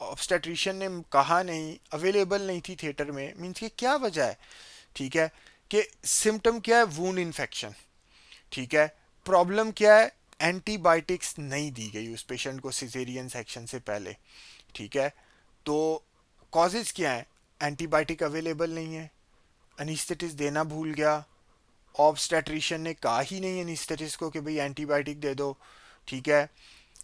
ऑब्स्टेट्रिशियन ने कहा नहीं, अवेलेबल नहीं थी थिएटर में, मीन्स कि क्या वजह है। ठीक है, कि सिम्टम क्या है, वूंड इन्फेक्शन। ठीक है, प्रॉब्लम क्या है, एंटीबायोटिक्स नहीं दी गई उस पेशेंट को सिजेरियन सेक्शन से पहले। ठीक है, तो कॉजेज क्या है, एंटीबायोटिक अवेलेबल नहीं है, अनिस्थेटिस देना भूल गया, ऑब्स्टेट्रिशियन ने कहा ही नहीं एनिस्थेटिस्ट को कि भाई एंटीबायोटिक दे दो। ठीक है,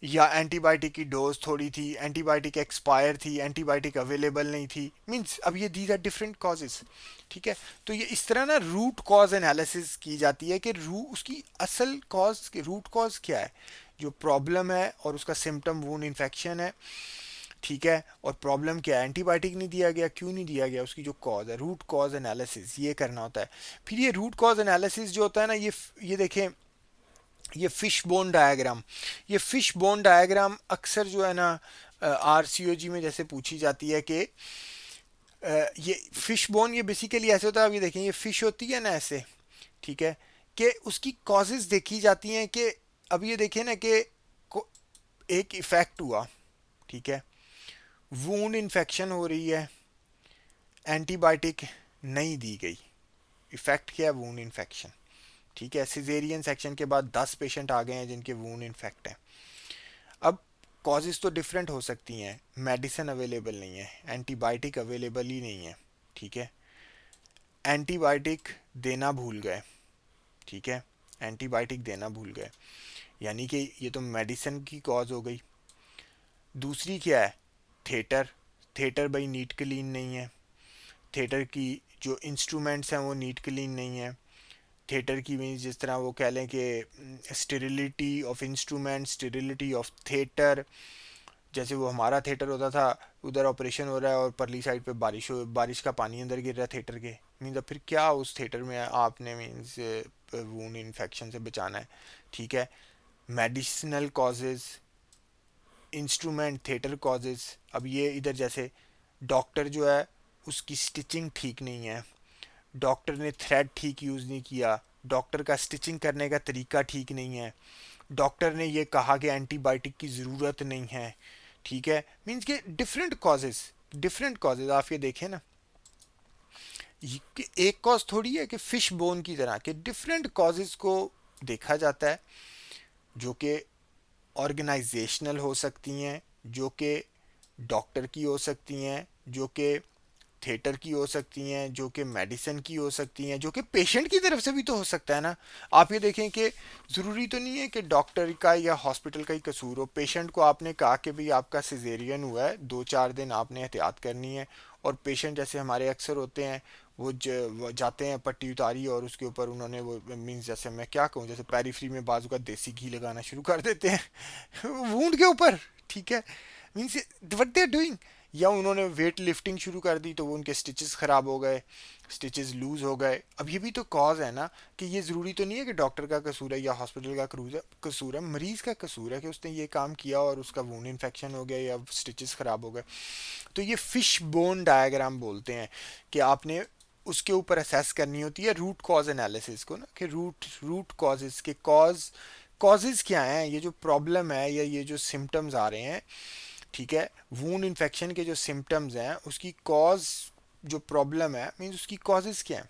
या एंटीबायोटिक की डोज थोड़ी थी, एंटीबायोटिक एक्सपायर थी, एंटीबायोटिक अवेलेबल नहीं थी, मींस अब ये दीज आर डिफरेंट कॉजेज। ठीक है, तो ये इस तरह ना रूट कॉज एनालिसिस की जाती है कि उसकी असल कॉज, रूट कॉज क्या है, जो प्रॉब्लम है और उसका सिम्टम वूंड इन्फेक्शन है। ठीक है, और प्रॉब्लम क्या है, एंटीबायोटिक नहीं दिया गया, क्यों नहीं दिया गया, उसकी जो कॉज है, रूट कॉज एनालिसिस ये करना होता है। फिर ये रूट कॉज एनालिसिस जो होता है ना, ये देखें, ये फिश बोन डायग्राम, ये फिश बोन डायग्राम अक्सर जो है ना आरसीओजी में जैसे पूछी जाती है कि ये फिश बोन, ये बेसिकली ऐसे होता है, अब ये देखें, ये फिश होती है ना ऐसे। ठीक है, कि उसकी कॉजेज देखी जाती हैं कि अब ये देखें ना कि एक इफेक्ट हुआ। ठीक है, वूंड इन्फेक्शन हो रही है, एंटीबायोटिक नहीं दी गई, इफेक्ट क्या है, वूंड इन्फेक्शन। ठीक है, सिजेरियन सेक्शन के बाद 10 पेशेंट आ गए हैं जिनके वूंड इन्फेक्ट है। अब कॉजेज तो डिफरेंट हो सकती हैं, मेडिसिन अवेलेबल नहीं है, एंटीबायोटिक अवेलेबल ही नहीं है। ठीक है, एंटीबायोटिक देना भूल गए। ठीक है, एंटीबायोटिक देना भूल गए, यानी कि ये तो मेडिसिन की कॉज हो गई। दूसरी क्या है, थिएटर, थिएटर भाई नीट क्लीन नहीं है, थिएटर की जो इंस्ट्रूमेंट्स हैं वो नीट क्लीन नहीं है। थिएटर की मीन्स जिस तरह वो कह लें कि sterility of instrument, sterility of theatre. जैसे वो हमारा थिएटर होता था, उधर ऑपरेशन हो रहा है और परली साइड पे बारिश का पानी अंदर गिर रहा है थिएटर के, मीन्स अब फिर क्या उस थिएटर में आपने मीन्स वूंड इन्फेक्शन से बचाना है। ठीक है, medicinal causes, instrument, theatre causes. अब ये इधर जैसे डॉक्टर जो है उसकी स्टिचिंग ठीक नहीं है, डॉक्टर ने थ्रेड ठीक यूज़ नहीं किया, डॉक्टर का स्टिचिंग करने का तरीका ठीक नहीं है, डॉक्टर ने ये कहा कि एंटीबायोटिक की ज़रूरत नहीं है। ठीक है, मीन्स के डिफरेंट कॉजेज, डिफरेंट कॉजेज आप ये देखें ना, एक कॉज थोड़ी है कि फिश बोन की तरह के डिफरेंट कॉजेज को देखा जाता है, जो कि ऑर्गेनाइजेशनल हो सकती हैं, जो कि डॉक्टर की हो सकती हैं, जो कि थिएटर की हो सकती हैं, जो कि मेडिसिन की हो सकती हैं, जो कि पेशेंट की तरफ से भी तो हो सकता है ना। आप ये देखें कि ज़रूरी तो नहीं है कि डॉक्टर का या हॉस्पिटल का ही कसूर हो। पेशेंट को आपने कहा कि भाई आपका सिजेरियन हुआ है, 2-4 दिन आपने एहतियात करनी है, और पेशेंट जैसे हमारे अक्सर होते हैं, वो जाते हैं पट्टी उतारी और उसके ऊपर उन्होंने वो मीन्स जैसे मैं क्या कहूँ, जैसे पेरीफ्री में बाजू का देसी घी लगाना शुरू कर देते हैं वूंड के ऊपर। ठीक है, means what they are doing, या उन्होंने वेट लिफ्टिंग शुरू कर दी तो वो उनके स्टिचेस ख़राब हो गए, स्टिचेस लूज़ हो गए। अब ये भी तो कॉज है ना, कि ये ज़रूरी तो नहीं है कि डॉक्टर का कसूर है या हॉस्पिटल का कसूर है, मरीज़ का कसूर है कि उसने ये काम किया और उसका वूंड इन्फेक्शन हो गया या स्टिचेस ख़राब हो गए। तो ये फिश बोन डायग्राम बोलते हैं कि आपने उसके ऊपर असेस करनी होती है रूट कॉज एनालिसिस को ना, कि रूट कॉजेज के कॉजेज क्या हैं, ये जो प्रॉब्लम है या ये जो सिम्टम्स आ रहे हैं। ठीक है, वूंड इन्फेक्शन के जो सिम्टम्स हैं उसकी कॉज, जो प्रॉब्लम है मीन्स उसकी कॉजेज क्या हैं।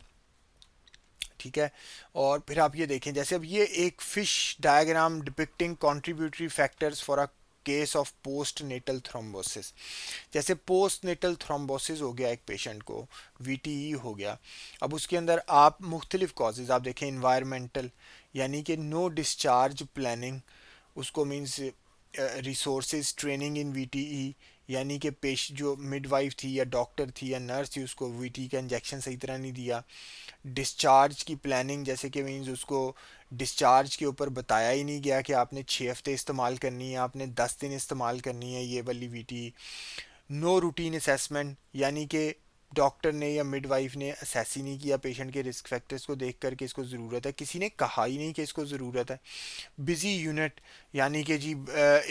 ठीक है, और फिर आप ये देखें, जैसे अब ये एक fish diagram depicting contributory factors for a case of postnatal thrombosis. जैसे पोस्ट नेटल थ्रोम्बोसिस हो गया एक पेशेंट को, वीटीई हो गया, अब उसके अंदर आप मुख्तलिफ कॉजेज़ आप देखें, इन्वायरमेंटल यानी कि नो डिस्चार्ज प्लानिंग, उसको मीन्स रिसोर्सेज ट्रेनिंग इन वीटीई, यानी कि पेश जो मिडवाइफ थी या डॉक्टर थी या नर्स थी उसको वीटी का इंजेक्शन सही तरह नहीं दिया। डिस्चार्ज की प्लानिंग, जैसे कि मीन्स उसको डिस्चार्ज के ऊपर बताया ही नहीं गया कि आपने 6 हफ्ते इस्तेमाल करनी है, आपने 10 दिन इस्तेमाल करनी है ये वाली वीटी। नो रूटीन असेसमेंट, यानी कि डॉक्टर ने या मिडवाइफ ने असेस ही नहीं किया पेशेंट के रिस्क फैक्टर्स को देख कर के इसको ज़रूरत है, किसी ने कहा ही नहीं कि इसको ज़रूरत है। बिजी यूनिट, यानी कि जी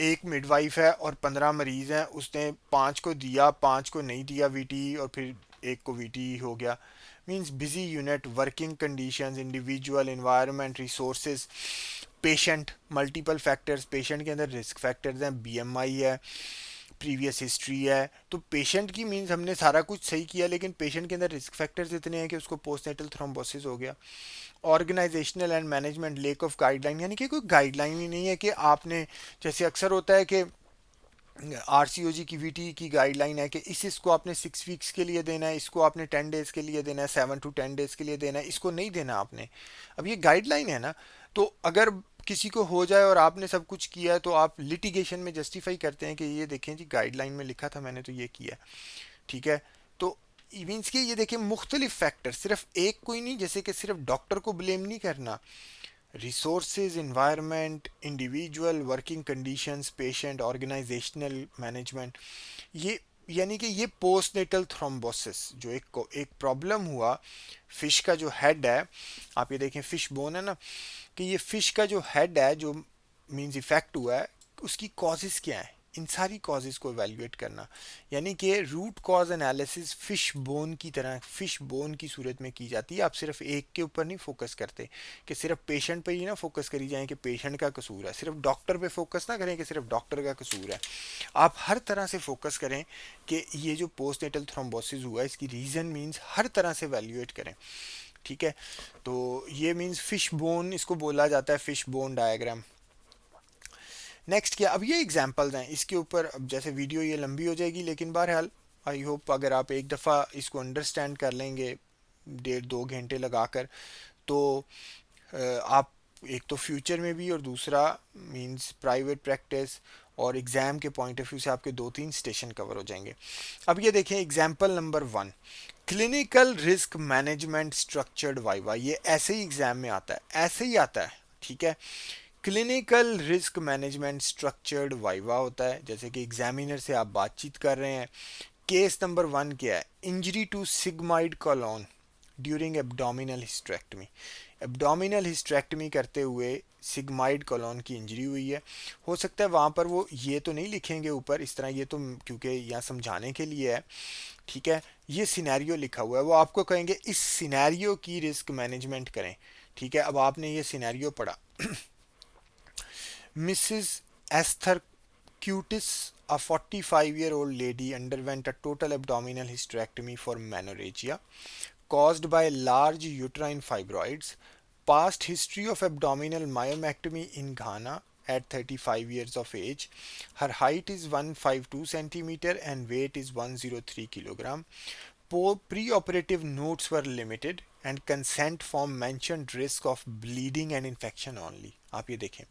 एक मिडवाइफ है और 15 मरीज़ हैं, उसने 5 को दिया, 5 को नहीं दिया वीटी और फिर एक को वीटी हो गया। Means busy unit, working conditions, individual, environment, resources, patient, multiple factors, patient के अंदर रिस्क फैक्टर्स हैं, बीएमआई है, प्रीवियस हिस्ट्री है। तो पेशेंट की मींस हमने सारा कुछ सही किया लेकिन पेशेंट के अंदर रिस्क फैक्टर्स इतने हैं कि उसको पोस्टनेटल थ्रोम्बोसिस हो गया। Organisational and management lack of guideline, यानी कि कोई गाइडलाइन ही नहीं है कि आपने, जैसे अक्सर होता है कि आरसीओजी की वीटी की गाइडलाइन है कि इसको आपने 6 वीक्स के लिए देना है, इसको आपने 10 डेज के लिए देना है, 7 to 10 डेज के लिए देना है, इसको नहीं देना आपने। अब ये गाइडलाइन है ना, तो अगर किसी को हो जाए और आपने सब कुछ किया है तो आप लिटिगेशन में जस्टिफाई करते हैं कि ये देखें जी गाइडलाइन में लिखा था मैंने तो ये किया, ठीक है। तो मीन्स कि ये देखें मुख्तलिफ फैक्टर, सिर्फ एक कोई नहीं, जैसे कि सिर्फ डॉक्टर को ब्लेम नहीं करना, resources, environment, individual, working conditions, patient, organisational management, ये यानी कि ये पोस्टनेटल थ्रोम्बोसिस जो एक प्रॉब्लम हुआ, फिश का जो हेड है, आप ये देखें फिश बोन है ना, कि ये फिश का जो हेड है जो मींस इफेक्ट हुआ है, उसकी कॉजेज क्या है, इन सारी कॉजेज को एवेल्युएट करना, यानी कि root cause analysis fish bone की तरह, फिश बोन की सूरत में की जाती है। आप सिर्फ एक के ऊपर नहीं फोकस करते कि सिर्फ पेशेंट पे ही ना फोकस करी जाए कि पेशेंट का कसूर है, सिर्फ डॉक्टर पे फोकस ना करें कि सिर्फ डॉक्टर का कसूर है। आप हर तरह से फोकस करें कि ये जो पोस्टनेटल थ्रोम्बोसिस हुआ है इसकी रीज़न मींस हर तरह से एवेल्युएट करें, ठीक है। तो ये मींस फिश बोन, इसको बोला जाता है फिश बोन डायग्राम। नेक्स्ट क्या, अब ये एग्जांपल्स हैं इसके ऊपर, अब जैसे वीडियो ये लंबी हो जाएगी लेकिन बहरहाल आई होप अगर आप एक दफ़ा इसको अंडरस्टैंड कर लेंगे 1.5-2 घंटे लगाकर, तो आप एक तो फ्यूचर में भी और दूसरा मींस प्राइवेट प्रैक्टिस और एग्ज़ाम के पॉइंट ऑफ व्यू से आपके 2-3 स्टेशन कवर हो जाएंगे। अब ये देखें example number 1, clinical risk management structured viva, ये ऐसे ही एग्ज़ाम में आता है, ऐसे ही आता है, ठीक है। Clinical risk management structured viva होता है, जैसे कि एग्जामिनर से आप बातचीत कर रहे हैं। केस नंबर 1 क्या है, injury to sigmoid colon during abdominal hysterectomy, abdominal hysterectomy करते हुए सिग्माइड कॉलोन की इंजरी हुई है। हो सकता है वहाँ पर वो ये तो नहीं लिखेंगे ऊपर इस तरह, ये तो क्योंकि यहाँ समझाने के लिए है, ठीक है। ये सिनेरियो लिखा हुआ है, वो आपको कहेंगे इस सिनेरियो की रिस्क मैनेजमेंट करें, ठीक है। अब आपने ये सिनेरियो पढ़ा, Mrs. Esther Cutis, a 45-year-old lady, underwent a total abdominal hysterectomy for menorrhagia caused by large uterine fibroids, past history of abdominal myomectomy in Ghana at 35 years of age. Her height is 152 centimeter and weight is 103 kilogram. Pre-operative notes were limited and consent form mentioned risk of bleeding and infection only. आप ये देखें,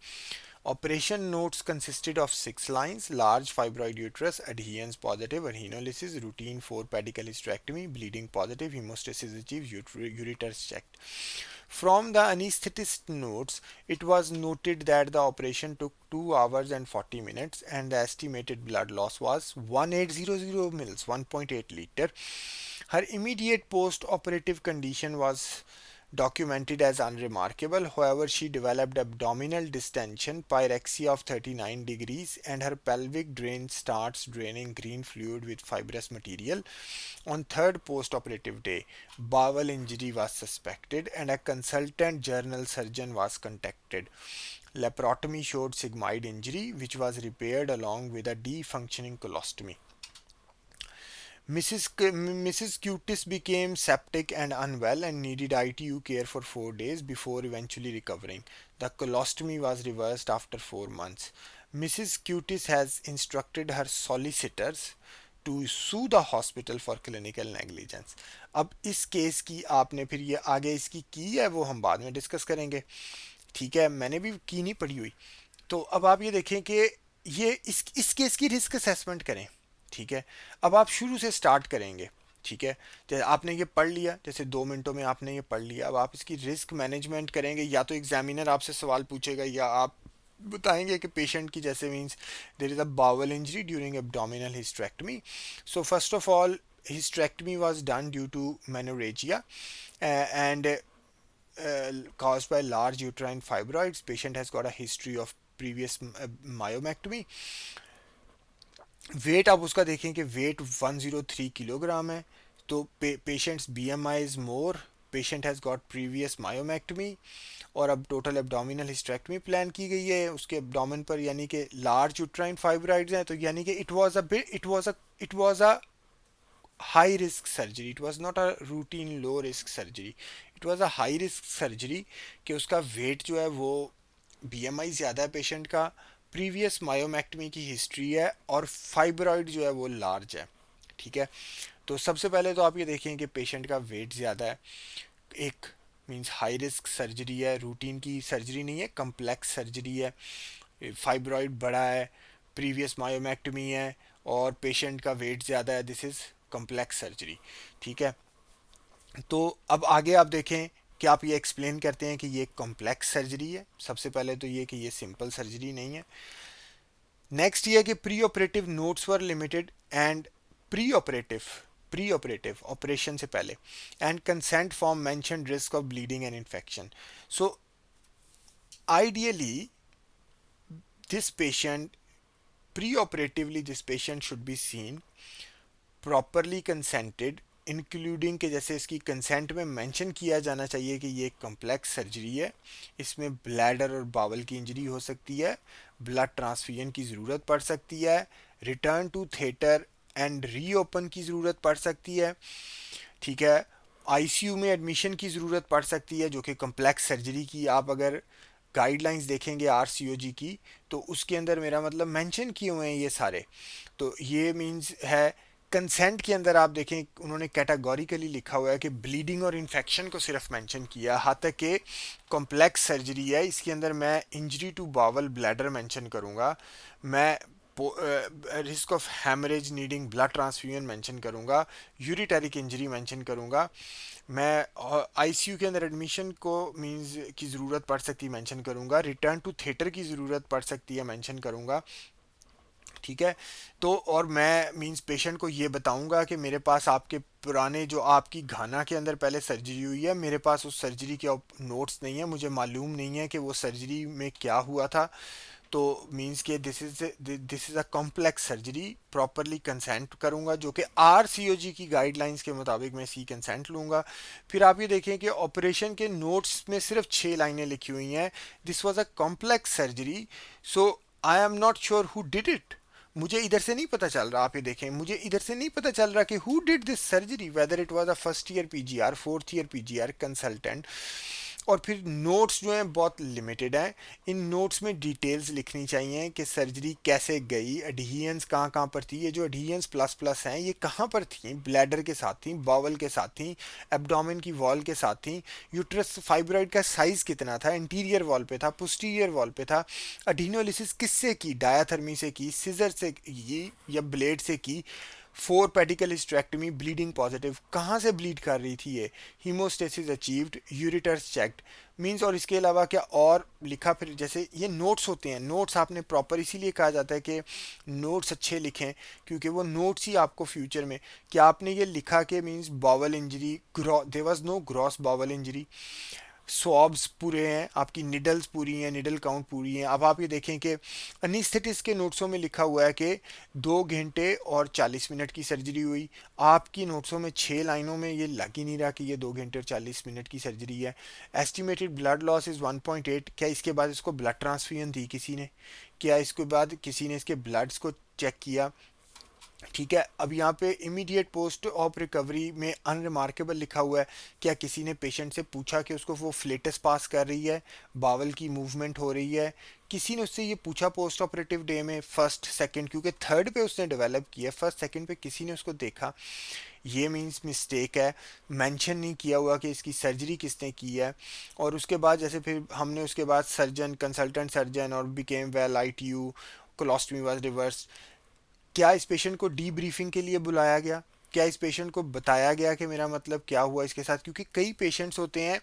operation notes consisted of 6 lines: large fibroid uterus, adherence positive, hemolysis, routine 4 pedicle hysterectomy, bleeding positive, hemostasis achieved, ureters checked. From the anesthetist notes, it was noted that the operation took 2 hours and 40 minutes and the estimated blood loss was 1800 mils, 1.8 liter. Her immediate post-operative condition was documented as unremarkable. However, she developed abdominal distension, pyrexia of 39 degrees, and her pelvic drain starts draining green fluid with fibrous material. On third post-operative day, bowel injury was suspected and a consultant general surgeon was contacted. Laparotomy showed sigmoid injury, which was repaired along with a defunctioning colostomy. Mrs. Cutis became septic and unwell and needed ITU care for 4 days before eventually recovering. The colostomy was reversed after 4 months. Mrs. Cutis has instructed her solicitors to sue the hospital for clinical negligence. अब इस case की आपने फिर ये आगे इसकी की है वो हम बाद में डिस्कस करेंगे, ठीक है, मैंने भी की नहीं पढ़ी हुई। तो अब आप ये देखें कि ये इस केस की रिस्क असेसमेंट करें, ठीक है। अब आप शुरू से स्टार्ट करेंगे, ठीक है। जैसे आपने ये पढ़ लिया, जैसे 2 मिनटों में आपने ये पढ़ लिया, अब आप इसकी रिस्क मैनेजमेंट करेंगे। या तो एग्जामिनर आपसे सवाल पूछेगा या आप बताएंगे कि पेशेंट की जैसे means there is a bowel injury during abdominal hysterectomy. So first of all hysterectomy was done due to menorrhagia and caused by large uterine fibroids. Patient has got a history of previous myomectomy. Weight आप उसका देखें कि weight 103 kilogram है। तो patient's BMI is more, patient has got previous myomectomy. और अब total abdominal hysterectomy plan की गई है उसके एब्डोमेन पर, यानी कि लार्ज यूट्राइन फाइब्राइड्स हैं। तो यानी कि it was a high risk surgery, it was not a routine low risk surgery, it was a high risk surgery कि उसका वेट जो है वो BMI ज़्यादा है पेशेंट का, प्रीवियस मायोमेक्टमी की हिस्ट्री है और फाइब्रॉइड जो है वो लार्ज है, ठीक है। तो सबसे पहले तो आप ये देखें कि पेशेंट का वेट ज़्यादा है, एक मींस हाई रिस्क सर्जरी है, रूटीन की सर्जरी नहीं है, कम्प्लेक्स सर्जरी है, फाइब्रॉइड बड़ा है, प्रीवियस मायोमेक्टमी है और पेशेंट का वेट ज़्यादा है, दिस इज़ कम्प्लेक्स सर्जरी, ठीक है। तो अब आगे आप देखें कि आप ये एक्सप्लेन करते हैं कि ये कॉम्प्लेक्स सर्जरी है। सबसे पहले तो ये कि ये सिंपल सर्जरी नहीं है। नेक्स्ट ये है कि pre operative notes were limited and pre operative pre operative operation से पहले and consent form mention risk of bleeding and infection. So ideally this patient pre-operatively this patient should be seen properly consented, including के जैसे इसकी consent में mention किया जाना चाहिए कि ये एक कम्प्लेक्स सर्जरी है, इसमें ब्लैडर और बावल की इंजरी हो सकती है, ब्लड ट्रांसफ्यूजन की ज़रूरत पड़ सकती है, return to theatre and reopen की ज़रूरत पड़ सकती है, ठीक है। आईसीयू में एडमिशन की ज़रूरत पड़ सकती है, जो कि कम्प्लेक्स सर्जरी की आप अगर गाइडलाइंस देखेंगे RCOG की तो उसके अंदर मेरा मतलब मेंशन किए हुए हैं ये सारे। तो ये मींस है कंसेंट के अंदर आप देखें उन्होंने कैटेगोरिकली लिखा हुआ है कि ब्लीडिंग और इन्फेक्शन को सिर्फ मेंशन किया, यहाँ तक कि कॉम्प्लेक्स सर्जरी है इसके अंदर मैं injury to bowel bladder mention करूँगा, मैं risk of haemorrhage needing blood transfusion mention करूँगा, यूरिटेरिक इंजरी मेंशन करूँगा, मैं आईसीयू के अंदर एडमिशन को मींस की ज़रूरत पड़ सकती है मेंशन करूँगा, रिटर्न टू थिएटर की ज़रूरत पड़ सकती है मेंशन करूँगा, ठीक है। तो और मैं मींस पेशेंट को ये बताऊंगा कि मेरे पास आपके पुराने जो आपकी घाना के अंदर पहले सर्जरी हुई है, मेरे पास उस सर्जरी के नोट्स नहीं है, मुझे मालूम नहीं है कि वो सर्जरी में क्या हुआ था। तो मींस के this is a complex surgery, properly consent करूंगा जो कि RCOG की गाइडलाइंस के मुताबिक मैं सी कंसेंट लूँगा। फिर आप ये देखें कि ऑपरेशन के नोट्स में सिर्फ 6 लाइनें लिखी हुई हैं, this was a complex surgery, so I am not sure who did it. मुझे इधर से नहीं पता चल रहा, आप ये देखें मुझे इधर से नहीं पता चल रहा कि who did this surgery, whether it was a first year PGR, fourth year PGR consultant. और फिर नोट्स जो हैं बहुत लिमिटेड हैं, इन नोट्स में डिटेल्स लिखनी चाहिए कि सर्जरी कैसे गई, एडहियंस कहाँ कहाँ पर थी, ये जो एडहियंस प्लस प्लस हैं ये कहाँ पर थी, ब्लैडर के साथ थी, बावल के साथ थी, एब्डोमेन की वॉल के साथ थी, यूट्रस फाइब्रॉइड का साइज कितना था, इंटीरियर वॉल पे था, पोस्टीरियर वॉल पे था, एडिनोलिसिस किससे की, डायाथर्मी से की, सिजर से की या ब्लेड से की, 4 पेडिकल हिस्टेरेक्टमी, ब्लीडिंग पॉजिटिव, कहाँ से ब्लीड कर रही थी ये, haemostasis achieved, ureters checked means. और इसके अलावा क्या और लिखा, फिर जैसे ये नोट्स होते हैं, नोट्स आपने प्रॉपर इसीलिए कहा जाता है कि नोट्स अच्छे लिखें क्योंकि वो नोट्स ही आपको फ्यूचर में, क्या आपने ये लिखा कि means bowel injury, there was no gross bowel injury, swabs पूरे हैं आपकी, निडल्स पूरी हैं, निडल काउंट पूरी हैं। अब आप ये देखें कि अनिस्थेटिस्ट के नोट्सों में लिखा हुआ है कि 2 घंटे और 40 मिनट की सर्जरी हुई, आपकी नोट्सों में 6 लाइनों में ये लग ही नहीं रहा कि ये 2 घंटे और 40 मिनट की सर्जरी है। एस्टिमेटेड ब्लड लॉस इज़ 1.8, क्या इसके बाद इसको ब्लड ट्रांसफ्यूजन दी किसी ने, क्या इसके बाद किसी ने इसके ब्लड्स को चेक किया, ठीक है। अब यहाँ पे इमीडिएट पोस्ट ऑप रिकवरी में अनरिमार्केबल लिखा हुआ है। क्या किसी ने पेशेंट से पूछा कि उसको वो फ्लेटस पास कर रही है, बावल की मूवमेंट हो रही है? किसी ने उससे ये पूछा पोस्ट ऑपरेटिव डे में, फर्स्ट सेकंड, क्योंकि थर्ड पे उसने डेवलप किया, फर्स्ट सेकंड पे किसी ने उसको देखा? ये मींस मिस्टेक है। मेंशन नहीं किया हुआ कि इसकी सर्जरी किसने की है। और उसके बाद जैसे फिर हमने उसके बाद सर्जन, कंसल्टेंट सर्जन और became well ITU, colostomy was reverse. क्या इस पेशेंट को डी ब्रीफिंग के लिए बुलाया गया? क्या इस पेशेंट को बताया गया कि मेरा मतलब क्या हुआ इसके साथ? क्योंकि कई पेशेंट्स होते हैं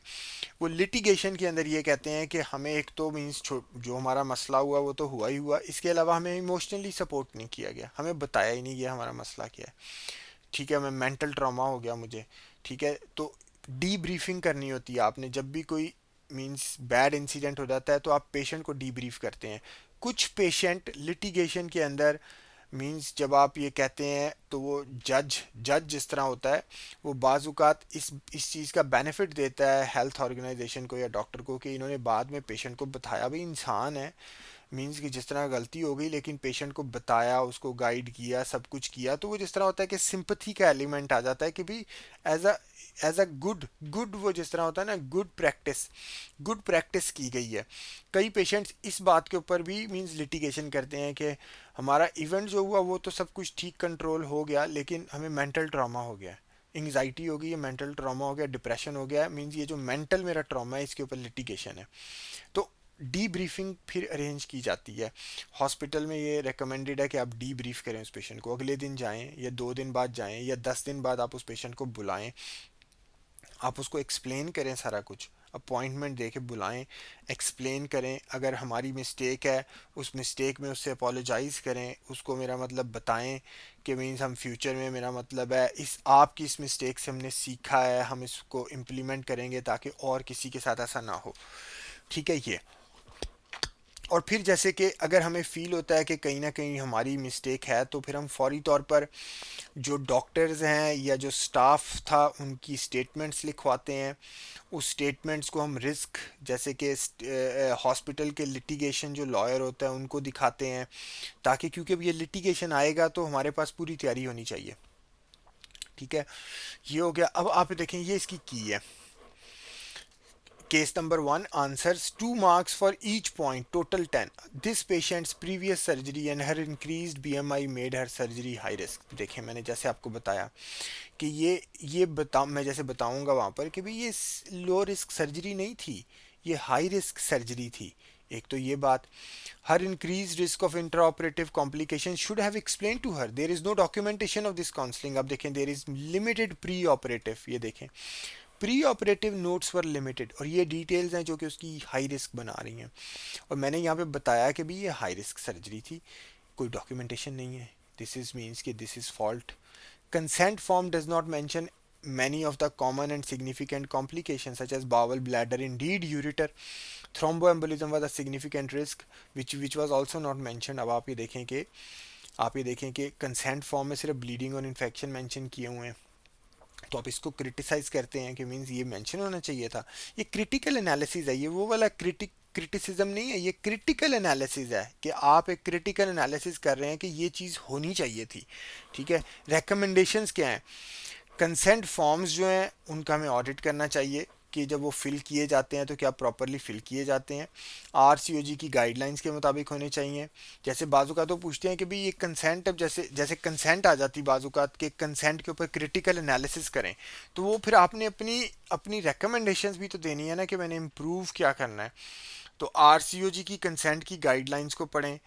वो लिटिगेशन के अंदर ये कहते हैं कि हमें एक तो मीन्स जो हमारा मसला हुआ वो तो हुआ ही हुआ, इसके अलावा हमें इमोशनली सपोर्ट नहीं किया गया, हमें बताया ही नहीं गया हमारा मसला क्या है। ठीक है, मैं मेंटल ट्रॉमा हो गया मुझे। ठीक है, तो डी ब्रीफिंग करनी होती है आपने। जब भी कोई मीन्स बैड इंसिडेंट हो जाता है तो आप पेशेंट को डी ब्रीफ करते हैं। कुछ पेशेंट लिटिगेशन के अंदर मींस जब आप ये कहते हैं तो वो जज जज जिस तरह होता है, वो बाज़ात इस चीज़ का बेनिफिट देता है हेल्थ ऑर्गेनाइजेशन को या डॉक्टर को कि इन्होंने बाद में पेशेंट को बताया, भाई इंसान है, मींस कि जिस तरह गलती हो गई लेकिन पेशेंट को बताया, उसको गाइड किया, सब कुछ किया, तो वो जिस तरह होता है कि सिंपथी का एलिमेंट आ जाता है कि भाई एज अ गुड गुड वो जिस तरह होता है ना, गुड प्रैक्टिस की गई है। कई पेशेंट्स इस बात के ऊपर भी मींस लिटिगेशन करते हैं कि हमारा इवेंट जो हुआ वो तो सब कुछ ठीक कंट्रोल हो गया लेकिन हमें मेंटल ट्रॉमा हो गया, एंग्जाइटी हो गई है, मेंटल ट्रॉमा हो गया, डिप्रेशन हो गया, मींस ये जो मेंटल मेरा ट्रॉमा है इसके ऊपर लिटिगेशन है। तो डी ब्रीफिंग फिर अरेंज की जाती है हॉस्पिटल में। ये रिकमेंडेड है कि आप डी ब्रीफ करें उस पेशेंट को, अगले दिन जाएं या 2 दिन बाद जाएं या 10 दिन बाद आप उस पेशेंट को बुलाएं, आप उसको एक्सप्लेन करें सारा कुछ, अपॉइंटमेंट दे के बुलाएं, एक्सप्लेन करें अगर हमारी मिस्टेक है, उस मिस्टेक में उससे अपोलोजाइज़ करें, उसको मेरा मतलब बताएं कि मीन्स हम फ्यूचर में, मेरा मतलब है इस आपकी इस मिस्टेक से हमने सीखा है, हम इसको इम्प्लीमेंट करेंगे ताकि और किसी के साथ ऐसा ना हो। ठीक है ये। और फिर जैसे कि अगर हमें फील होता है कि कहीं ना कहीं हमारी मिस्टेक है तो फिर हम फौरी तौर पर जो डॉक्टर्स हैं या जो स्टाफ था उनकी स्टेटमेंट्स लिखवाते हैं। उस स्टेटमेंट्स को हम रिस्क, जैसे कि हॉस्पिटल के लिटिगेशन जो लॉयर होता है उनको दिखाते हैं, ताकि क्योंकि अब ये लिटिगेशन आएगा तो हमारे पास पूरी तैयारी होनी चाहिए। ठीक है, ये हो गया। अब आप देखें ये इसकी की है। Case number 1 answers 2 marks for each point, total 10. This patient's previous surgery and her increased BMI made her surgery high risk. देखें मैंने जैसे आपको बताया कि ये बता मैं जैसे बताऊंगा वहाँ पर कि भाई ये लो रिस्क सर्जरी नहीं थी, ये हाई रिस्क सर्जरी थी। एक तो ये बात, her increase risk of intra operative complication should have explain to her, there is no documentation of this counselling. अब देखें there is limited pre operative, ये देखें pre operative notes were limited, और ये डिटेल्स हैं जो कि उसकी हाई रिस्क बना रही हैं। और मैंने यहाँ पे बताया कि भी ये हाई रिस्क सर्जरी थी, कोई डॉक्यूमेंटेशन नहीं है, दिस इज मीन्स कि this is fault. Consent form does not mention many of the common and significant complications such as bowel, bladder, indeed ureter. Thromboembolism was a significant risk which was also not mentioned. अब आप ये देखें कि consent form में सिर्फ bleeding और infection mention किए हुए हैं, तो आप इसको क्रिटिसाइज करते हैं कि मीन्स ये मेंशन होना चाहिए था। ये क्रिटिकल एनालिसिस है, ये वो वाला क्रिटिसिज्म नहीं है, ये क्रिटिकल एनालिसिस है कि आप एक क्रिटिकल एनालिसिस कर रहे हैं कि ये चीज़ होनी चाहिए थी। ठीक है, रिकमेंडेशंस क्या हैं? कंसेंट फॉर्म्स जो हैं उनका हमें ऑडिट करना चाहिए कि जब वो फिल किए जाते हैं तो क्या प्रॉपरली फिल किए जाते हैं, RCOG की गाइडलाइंस के मुताबिक होने चाहिए। जैसे बाजूकात तो पूछते हैं कि भाई ये कंसेंट, अब जैसे जैसे कंसेंट आ जाती बाजूकात के कंसेंट के ऊपर क्रिटिकल एनालिसिस करें, तो वो फिर आपने अपनी अपनी रिकमेंडेशंस भी तो देनी है ना कि मैंने इम्प्रूव क्या करना है। तो RCOG की कंसेंट की गाइडलाइंस को पढ़ें।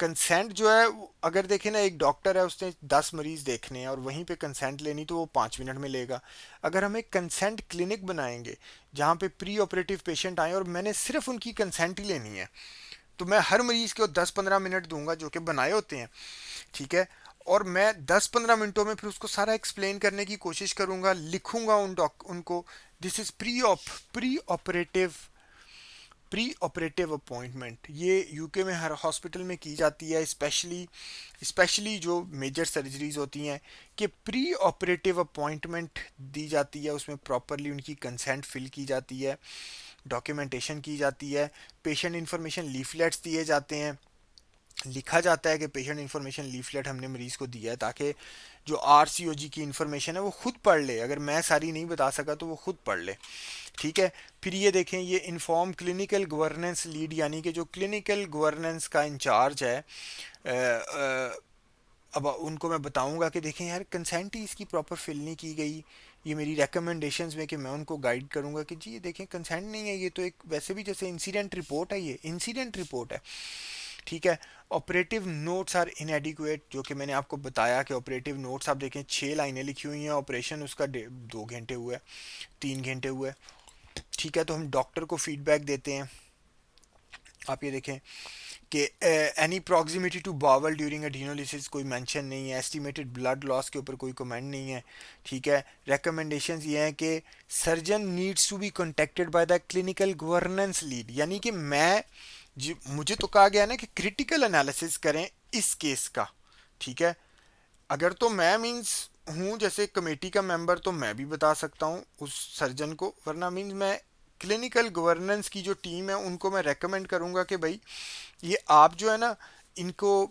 कंसेंट जो है अगर देखें ना, एक डॉक्टर है उसने 10 मरीज देखने हैं और वहीं पे कंसेंट लेनी तो वो 5 मिनट में लेगा। अगर हम एक कंसेंट क्लिनिक बनाएंगे जहाँ पे प्री ऑपरेटिव पेशेंट आए और मैंने सिर्फ उनकी कंसेंट ही लेनी है, तो मैं हर मरीज को 10-15 मिनट दूंगा जो कि बनाए होते हैं। ठीक है, और मैं 10-15 मिनटों में फिर उसको सारा एक्सप्लेन करने की कोशिश करूंगा, लिखूंगा उनको this is pre operative pre operative appointment. ये यूके में हर हॉस्पिटल में की जाती है, स्पेशली जो मेजर सर्जरीज होती हैं, कि प्री ऑपरेटिव अपॉइंटमेंट दी जाती है, उसमें प्रॉपरली उनकी कंसेंट फिल की जाती है, डॉक्यूमेंटेशन की जाती है, पेशेंट इंफॉर्मेशन लीफलेट्स दिए जाते हैं, लिखा जाता है कि पेशेंट इंफॉर्मेशन लीफलेट हमने मरीज़ को दिया है ताकि जो आरसीओजी की इंफॉर्मेशन है वो खुद पढ़ ले, अगर मैं सारी नहीं बता सका तो वो खुद पढ़ ले। ठीक है। फिर ये देखें, ये इन्फॉर्म क्लिनिकल गवर्नेंस लीड, यानी कि जो क्लिनिकल गवर्नेंस का इंचार्ज है, अब उनको मैं बताऊंगा कि देखें यार कंसेंट ही इसकी प्रॉपर फिल नहीं की गई, ये मेरी रिकमेंडेशंस में कि मैं उनको गाइड करूंगा कि जी ये देखें कंसेंट नहीं है, ये तो एक वैसे भी जैसे इंसिडेंट रिपोर्ट है, ये इंसिडेंट रिपोर्ट है। ठीक है। ऑपरेटिव नोट्स आर इनएडिक्वेट, जो कि मैंने आपको बताया कि ऑपरेटिव नोट्स आप देखें 6 लाइनें लिखी हुई हैं, ऑपरेशन उसका 2 घंटे हुआ है, 3 घंटे हुआ है। ठीक है। तो हम डॉक्टर को फीडबैक देते हैं, आप ये देखें कि any proximity to bowel during adhesiolysis कोई मेंशन नहीं है, एस्टिमेटेड ब्लड लॉस के ऊपर कोई कमेंट नहीं है। ठीक है। रिकमेंडेशंस ये हैं कि surgeon needs to be contacted by the clinical governance lead, यानी कि मैं मुझे तो कहा गया ना कि क्रिटिकल एनालिसिस करें इस केस का। ठीक है। अगर तो मैं मींस हूँ जैसे कमेटी का मेंबर तो मैं भी बता सकता हूँ उस सर्जन को, वरना मींस मैं क्लिनिकल गवर्नेंस की जो टीम है उनको मैं रेकमेंड करूंगा कि भाई ये आप जो है ना इनको,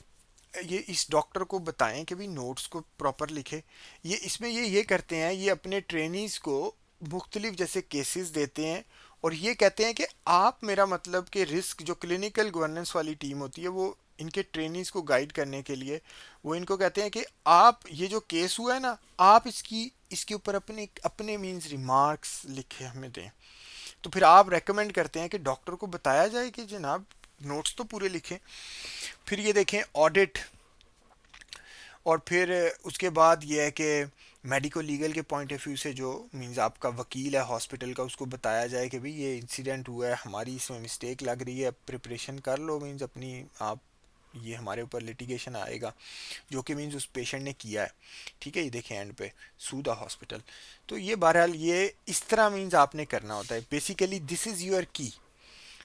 ये इस डॉक्टर को बताएं कि भाई नोट्स को प्रॉपर लिखे। ये इसमें ये करते हैं, ये अपने ट्रेनीज को मुख्तलिफ जैसे केसेस देते हैं और ये कहते हैं कि आप, मेरा मतलब कि रिस्क जो क्लिनिकल गवर्नेंस वाली टीम होती है वो इनके ट्रेनीज को गाइड करने के लिए वो इनको कहते हैं कि आप ये जो केस हुआ है ना, आप इसके ऊपर अपने अपने मीन्स रिमार्क्स लिखे हमें दें। तो फिर आप रेकमेंड करते हैं कि डॉक्टर को बताया जाए कि जनाब नोट्स तो पूरे लिखें। फिर ये देखें ऑडिट, और फिर उसके बाद ये है कि मेडिको लीगल के पॉइंट ऑफ व्यू से जो मींस आपका वकील है हॉस्पिटल का, उसको बताया जाए कि भाई ये इंसिडेंट हुआ है, हमारी इसमें मिस्टेक लग रही है, प्रिपरेशन कर लो मींस अपनी आप, ये हमारे ऊपर लिटिगेशन आएगा जो कि मींस उस पेशेंट ने किया है। ठीक है। ये देखें एंड पे सू द हॉस्पिटल। तो ये बहरहाल ये इस तरह मींस आपने करना होता है, बेसिकली दिस इज़ योर की।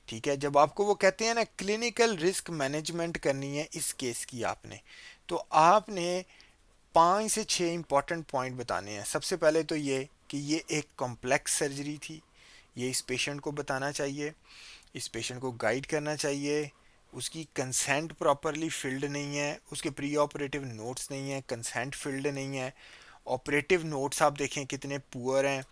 ठीक है। जब आपको वो कहते हैं ना क्लिनिकल रिस्क मैनेजमेंट करनी है इस केस की आपने, तो आपने 5 से 6 इंपॉर्टेंट पॉइंट बताने हैं। सबसे पहले तो ये कि ये एक कॉम्प्लेक्स सर्जरी थी, ये इस पेशेंट को बताना चाहिए, इस पेशेंट को गाइड करना चाहिए, उसकी कंसेंट प्रॉपरली फिल्ड नहीं है, उसके प्री ऑपरेटिव नोट्स नहीं है, कंसेंट फिल्ड नहीं है, ऑपरेटिव नोट्स आप देखें कितने पुअर हैं।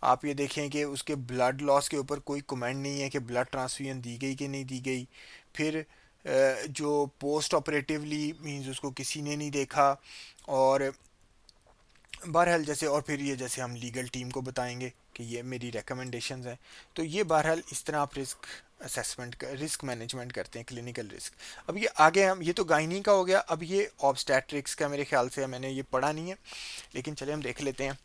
आप ये देखें कि उसके ब्लड लॉस के ऊपर कोई कमेंट नहीं है कि ब्लड ट्रांसफ्यूजन दी गई कि नहीं दी गई। फिर जो पोस्ट ऑपरेटिवली मींस उसको किसी ने नहीं देखा, और बहरहाल जैसे, और फिर ये जैसे हम लीगल टीम को बताएंगे कि ये मेरी रिकमेंडेशंस हैं। तो ये बहरहाल इस तरह आप रिस्क असेसमेंट का रिस्क मैनेजमेंट करते हैं, क्लिनिकल रिस्क। अब ये आगे हम, ये तो गायनी का हो गया, अब ये ऑब्स्टेट्रिक्स का मेरे ख्याल से मैंने ये पढ़ा नहीं है, लेकिन चले हम देख लेते हैं।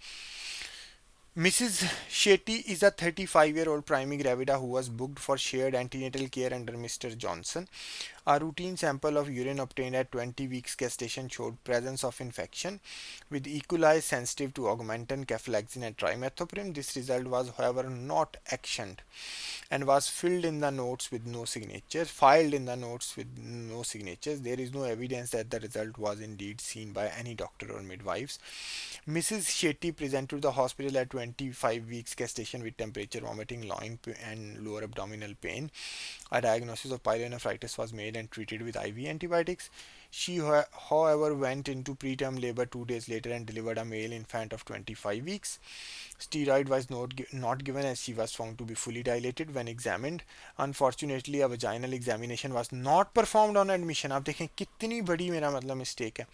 Mrs. Shetty is a 35-year-old primary gravida who was booked for shared antenatal care under Mr. Johnson. A routine sample of urine obtained at 20 weeks gestation showed presence of infection with E. coli sensitive to augmentin, cefalexin, and trimethoprim. This result was, however, not actioned and was filled in the notes with no signatures. Filed in the notes with no signatures. There is no evidence that the result was indeed seen by any doctor or midwives. Mrs. Shetty presented to the hospital at 25 weeks gestation with temperature, vomiting, loin and lower abdominal pain. A diagnosis of pyelonephritis was made and treated with IV antibiotics. She, however, went into preterm labor 2 days later and delivered a male infant of 25 weeks. Steroid was not given as she was found to be fully dilated when examined. Unfortunately, a vaginal examination was not performed on admission. आप देखें कितनी बड़ी मेरा मतलब mistake है।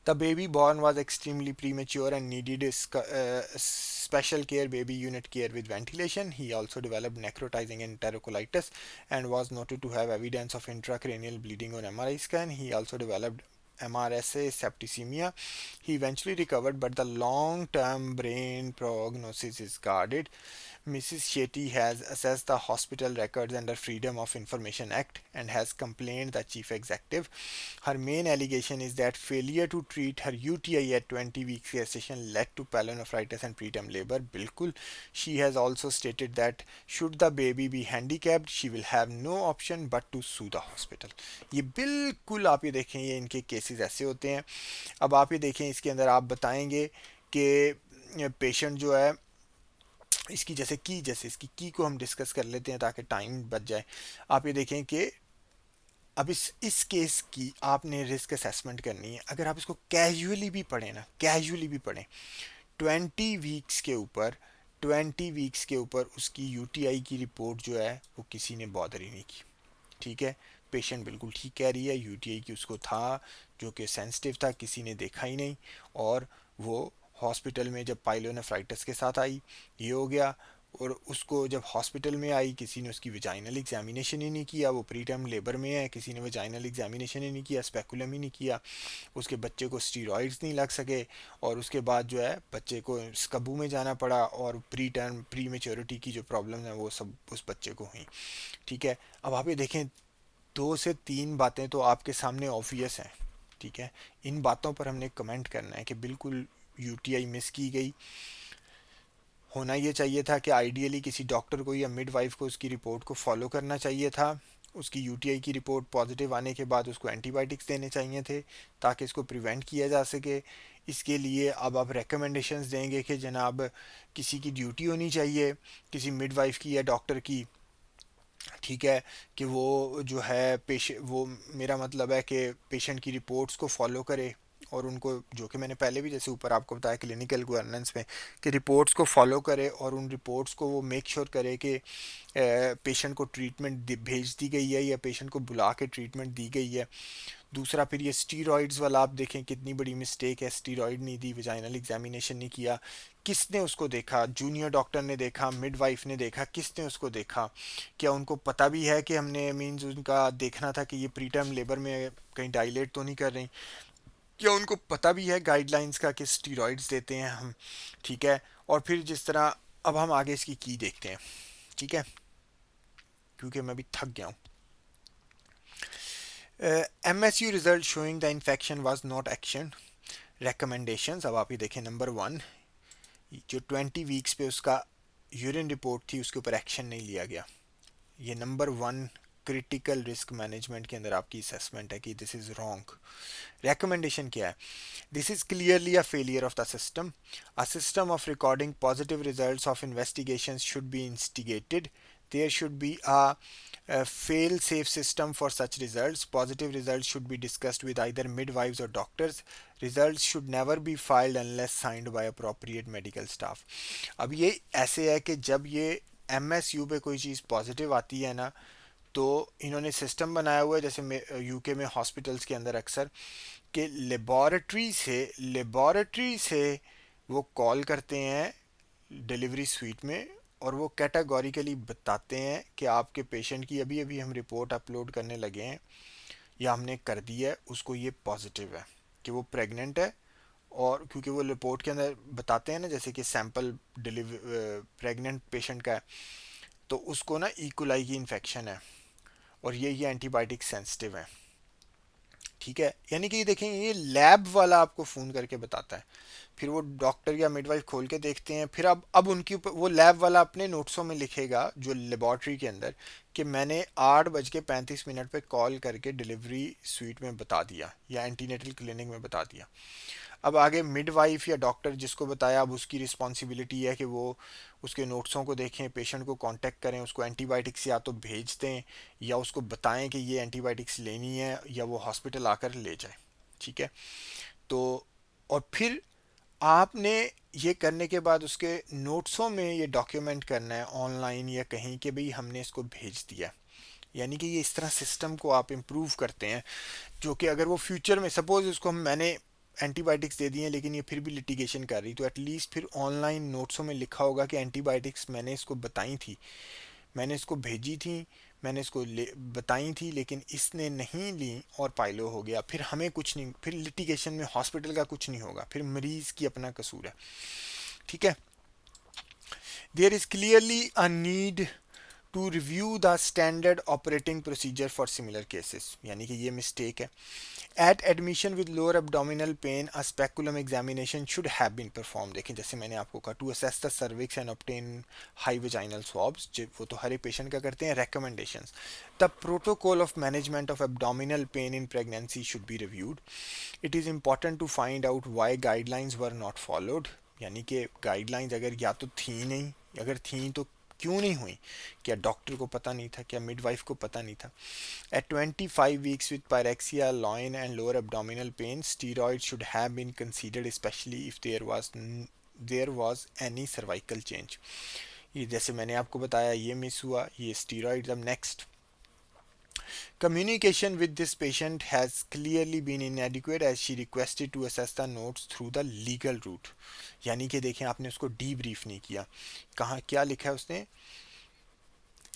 The baby born was extremely premature and needed special care baby unit care with ventilation. He also developed necrotizing enterocolitis and was noted to have evidence of intracranial bleeding on MRI scan. He also developed MRSA septicemia. He eventually recovered, but the long term brain prognosis is guarded. Mrs. Shetty has assessed the hospital records under Freedom of Information Act and has complained the chief executive. Her main allegation is that failure to treat her UTI at 20 weeks gestation led to pyelonephritis and preterm labor. Bilkul. She has also stated that should the baby be handicapped, she will have no option but to sue the hospital. ये बिल्कुल आप ये देखें, ये इनके cases ऐसे होते हैं। अब आप ये देखें इसके अंदर आप बताएंगे कि पेशेंट जो है इसकी जैसे इसकी की को हम डिस्कस कर लेते हैं ताकि टाइम बच जाए। आप ये देखें कि अब इस केस की आपने रिस्क असेसमेंट करनी है। अगर आप इसको कैजुअली भी पढ़ें ना, कैजुअली भी पढ़ें, 20 वीक्स के ऊपर 20 वीक्स के ऊपर उसकी यूटीआई की रिपोर्ट जो है वो किसी ने बॉदर ही नहीं की। ठीक है, पेशेंट बिल्कुल ठीक कह रही है, यूटीआई की उसको था जो कि सेंसिटिव था, किसी ने देखा ही नहीं। और वो हॉस्पिटल में जब पाइलोनेफ्राइटिस के साथ आई, ये हो गया। और उसको जब हॉस्पिटल में आई, किसी ने उसकी विजाइनल एग्जामिनेशन ही नहीं किया, वो प्री टर्म लेबर में है, किसी ने विजाइनल एग्जामिनेशन ही नहीं किया, स्पेकुलम ही नहीं किया, उसके बच्चे को स्टीरॉइड्स नहीं लग सके, और उसके बाद जो है बच्चे को स्कबू में जाना पड़ा, और प्री टर्म प्री मेच्योरिटी की जो प्रॉब्लम है वो सब उस बच्चे को हुई। ठीक है, अब आप ये देखें, 2 से 3 बातें तो आपके सामने ऑब्वियस हैं। ठीक है, इन बातों पर हमने कमेंट करना है कि बिल्कुल यूटीआई मिस की गई। होना ये चाहिए था कि आइडियली किसी डॉक्टर को या मिडवाइफ को उसकी रिपोर्ट को फॉलो करना चाहिए था। उसकी यूटीआई की रिपोर्ट पॉजिटिव आने के बाद उसको एंटीबायोटिक्स देने चाहिए थे ताकि इसको प्रिवेंट किया जा सके। इसके लिए अब आप रिकमेंडेशंस देंगे कि जनाब किसी की ड्यूटी होनी चाहिए, किसी मिडवाइफ की या डॉक्टर की। ठीक है, कि वो जो है वो मेरा मतलब है कि पेशेंट की रिपोर्ट्स को फॉलो करे, और उनको, जो कि मैंने पहले भी जैसे ऊपर आपको बताया क्लिनिकल गवर्नेंस में, कि रिपोर्ट्स को फॉलो करे और उन रिपोर्ट्स को वो मेक श्योर करे कि पेशेंट को ट्रीटमेंट भेज दी गई है या पेशेंट को बुला के ट्रीटमेंट दी गई है। दूसरा, फिर ये स्टीरॉइड्स वाला आप देखें कितनी बड़ी मिस्टेक है, स्टीरॉइड नहीं दी, विजाइनल एग्जामिनेशन नहीं किया। किसने उसको देखा? जूनियर डॉक्टर ने देखा, मिडवाइफ ने देखा, किसने उसको देखा? क्या उनको पता भी है कि हमने मींस उनका देखना था कि ये प्री टर्म लेबर में कहीं डायलेट तो नहीं कर रही? क्या उनको पता भी है गाइडलाइंस का कि स्टीरॉइड्स देते हैं हम? ठीक है, और फिर जिस तरह, अब हम आगे इसकी की देखते हैं। ठीक है, क्योंकि मैं भी थक गया हूँ। MSU result showing the infection was not action. Recommendations, अब आप ये देखें, नंबर 1, जो 20 वीक्स पे उसका यूरिन रिपोर्ट थी उसके ऊपर एक्शन नहीं लिया गया। ये नंबर 1 क्रिटिकल रिस्क मैनेजमेंट के अंदर आपकी असेसमेंट है कि दिस इज़ रॉन्ग। रिकमेंडेशन क्या है? This is clearly a failure of the system. A system of recording positive results of investigation should be instigated. There should be a fail-safe system for such results. Positive results should be discussed with either midwives or doctors. Results should never be filed unless signed by appropriate medical staff. अब ये ऐसे है कि जब ये MSU पे कोई चीज़ positive आती है ना, तो इन्होंने सिस्टम बनाया हुआ है, जैसे यूके में हॉस्पिटल्स के अंदर अक्सर, कि लेबॉरेटरी से वो कॉल करते हैं डिलीवरी स्वीट में, और वो कैटेगोरिकली बताते हैं कि आपके पेशेंट की अभी अभी हम रिपोर्ट अपलोड करने लगे हैं या हमने कर दी है, उसको ये पॉजिटिव है कि वो प्रेग्नेंट है। और क्योंकि वो रिपोर्ट के अंदर बताते हैं ना, जैसे कि सैंपल डिलीवर प्रेग्नेंट पेशेंट का है, तो उसको ना इकोलाई की इन्फेक्शन है, और ये एंटीबायोटिक सेंसिटिव है। ठीक है, यानी कि ये देखें, ये लैब वाला आपको फ़ोन करके बताता है, फिर वो डॉक्टर या मिडवाइफ खोल के देखते हैं, फिर अब उनके ऊपर वो लैब वाला अपने नोट्सों में लिखेगा जो लेबॉर्ट्री के अंदर, कि मैंने 8:35 पे कॉल करके डिलीवरी स्वीट में बता दिया या एंटीनेटल क्लिनिक में बता दिया। अब आगे मिडवाइफ या डॉक्टर जिसको बताया, अब उसकी रिस्पॉन्सिबिलिटी है कि वो उसके नोट्सों को देखें, पेशेंट को कांटेक्ट करें, उसको एंटीबायोटिक्स या तो भेज दें या उसको बताएं कि ये एंटीबायोटिक्स लेनी है, या वो हॉस्पिटल आकर ले जाए। ठीक है, तो और फिर आपने ये करने के बाद उसके नोट्सों में ये डॉक्यूमेंट करना है ऑनलाइन या कहीं, कि भाई हमने इसको भेज दिया। यानी कि ये इस तरह सिस्टम को आप इम्प्रूव करते हैं, जो कि अगर वो फ्यूचर में सपोज उसको मैंने एंटीबायोटिक्स दे दी हैं लेकिन ये फिर भी लिटिगेशन कर रही, तो एटलीस्ट फिर ऑनलाइन नोट्सों में लिखा होगा कि एंटीबायोटिक्स मैंने इसको बताई थी, मैंने इसको भेजी थी, मैंने इसको बताई थी, लेकिन इसने नहीं ली और पाइलो हो गया, फिर हमें कुछ नहीं, फिर लिटिगेशन में हॉस्पिटल का कुछ नहीं होगा, फिर मरीज की अपना कसूर है। ठीक है, there is clearly a need to review the standard operating procedure for similar cases, यानी कि ये मिस्टेक है। At admission with lower abdominal pain a speculum examination should have been perform. देखें, जैसे मैंने आपको कहा, to assess the cervix and obtain high vaginal swabs, वो तो हर एक पेशेंट का करते हैं। Recommendations, the protocol of management of abdominal pain in pregnancy should be reviewed. It is important to find out why guidelines were not followed, यानी कि guidelines अगर या तो थी नहीं, अगर थी तो क्यों नहीं हुई? क्या डॉक्टर को पता नहीं था? क्या मिडवाइफ को पता नहीं था? At 25 weeks with pyrexia, loin and lower abdominal pain, steroids should have been considered, especially if there was any cervical change. ये जैसे मैंने आपको बताया, ये मिस हुआ, ये स्टीरॉइड्स. अब next, communication with this patient has clearly been inadequate as she requested to assess the notes through the legal route. यानी कि देखें, आपने उसको डीब्रीफ नहीं किया. कहाँ क्या लिखा है उसने?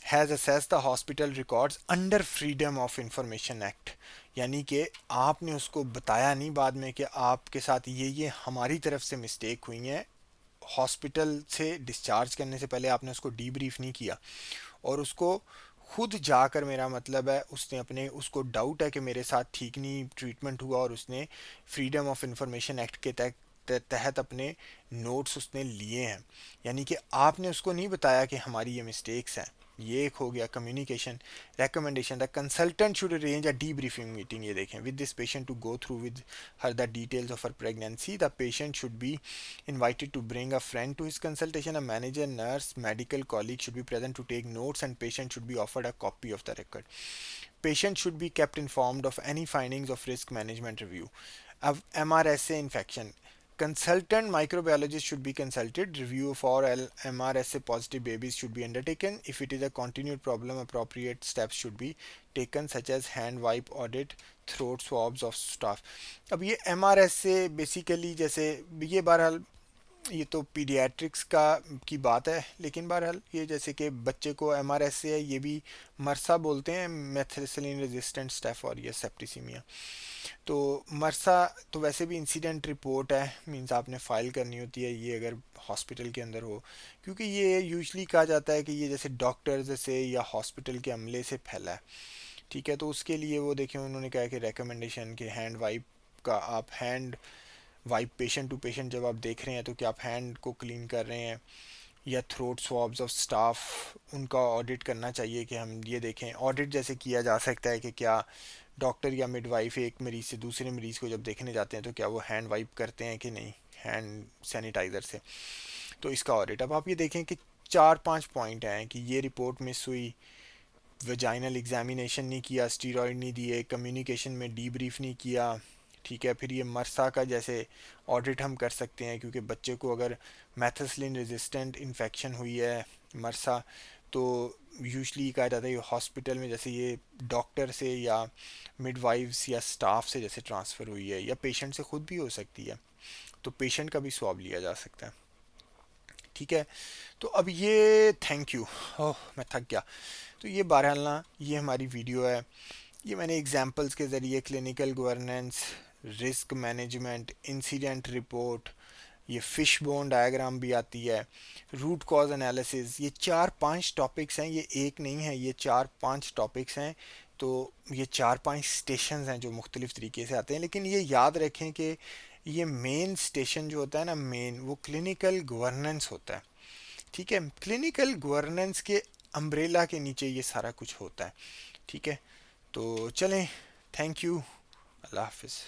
Has assess the hospital records under freedom of information act. यानी कि आपने उसको बताया नहीं बाद में कि आपके साथ ये हमारी तरफ से मिस्टेक हुई है. हॉस्पिटल से डिस्चार्ज करने से पहले आपने उसको डीब्रीफ नहीं किया, और उसको खुद जाकर, मेरा मतलब है उसने अपने, उसको डाउट है कि मेरे साथ ठीक नहीं ट्रीटमेंट हुआ, और उसने फ्रीडम ऑफ इंफॉर्मेशन एक्ट के तहत अपने नोट्स उसने लिए हैं. यानी कि आपने उसको नहीं बताया कि हमारी ये मिस्टेक्स हैं. ये एक हो गया communication. Recommendation, the consultant should arrange a debriefing meeting. ये देखें, with this patient to go through with her the details of her pregnancy. The patient should be invited to bring a friend to his consultation. A manager, nurse, medical colleague should be present to take notes, and patient should be offered a copy of the record. Patient should be kept informed of any findings of risk management review. Of MRSA infection, consultant microbiologist should be consulted. Review for MRSA positive babies should be undertaken. If it is a continued problem, appropriate steps should be taken, such as hand wipe audit, throat swabs of staff. अब ये MRSA basically, जैसे ये बहरहाल ये तो paediatrics का की बात है, लेकिन बहरहाल ये जैसे कि बच्चे को MRSA है, ये भी मरसा बोलते हैं, मेथिसिलिन रेजिस्टेंट स्टेफ और ये सेप्टिसीमिया. तो मरसा तो वैसे भी इंसिडेंट रिपोर्ट है, मींस आपने फ़ाइल करनी होती है ये अगर हॉस्पिटल के अंदर हो, क्योंकि ये यूजली कहा जाता है कि ये जैसे डॉक्टर्स से या हॉस्पिटल के अमले से फैला है. ठीक है, तो उसके लिए वो देखें, उन्होंने कहा कि रिकमेंडेशन के हैंड वाइप का, आप hand wipe patient to patient जब आप देख रहे हैं तो क्या आप हैंड को क्लीन कर रहे हैं, या थ्रोट स्वॉब्स ऑफ स्टाफ उनका ऑडिट करना चाहिए. कि हम ये देखें, ऑडिट जैसे किया जा सकता है कि क्या डॉक्टर या मिडवाइफ एक मरीज़ से दूसरे मरीज़ को जब देखने जाते हैं तो क्या वो हैंड वाइप करते हैं कि नहीं हैंड सैनिटाइज़र से. तो इसका ऑडिट. अब आप ये देखें कि 4-5 पॉइंट हैं कि ये रिपोर्ट मिस हुई, वजाइनल एग्जामिनेशन नहीं किया, स्टीरॉयड नहीं दिए, कम्युनिकेशन में डीब्रीफ नहीं किया. ठीक है, फिर ये मरसा का जैसे ऑडिट हम कर सकते हैं, क्योंकि बच्चे को अगर मैथिसिलिन रेजिस्टेंट इन्फेक्शन हुई है, मरसा, तो यूजली कहा जाता है ये हॉस्पिटल में जैसे ये डॉक्टर से या मिडवाइव्स या स्टाफ से जैसे ट्रांसफ़र हुई है, या पेशेंट से खुद भी हो सकती है, तो पेशेंट का भी स्वाब लिया जा सकता है. ठीक है, तो अब ये थैंक यू, ओह मैं थक गया. तो ये बहरहाल ना, ये हमारी वीडियो है, ये मैंने एग्जांपल्स के ज़रिए clinical governance, risk management, incident report, ये फिश बोन डायग्राम भी आती है, रूट कॉज एनालिसिस, ये 4-5 टॉपिक्स हैं, ये एक नहीं है, ये 4-5 टॉपिक्स हैं. तो ये 4-5 स्टेशंस हैं जो मुख्तलिफ़ तरीके से आते हैं, लेकिन ये याद रखें कि ये मेन स्टेशन जो होता है ना, मेन वो क्लिनिकल गवर्नेंस होता है. ठीक है, क्लिनिकल गवर्नेंस के अम्ब्रेला के नीचे ये सारा कुछ होता है. ठीक है, तो चलें, थैंक यू, अल्लाह हाफिज़.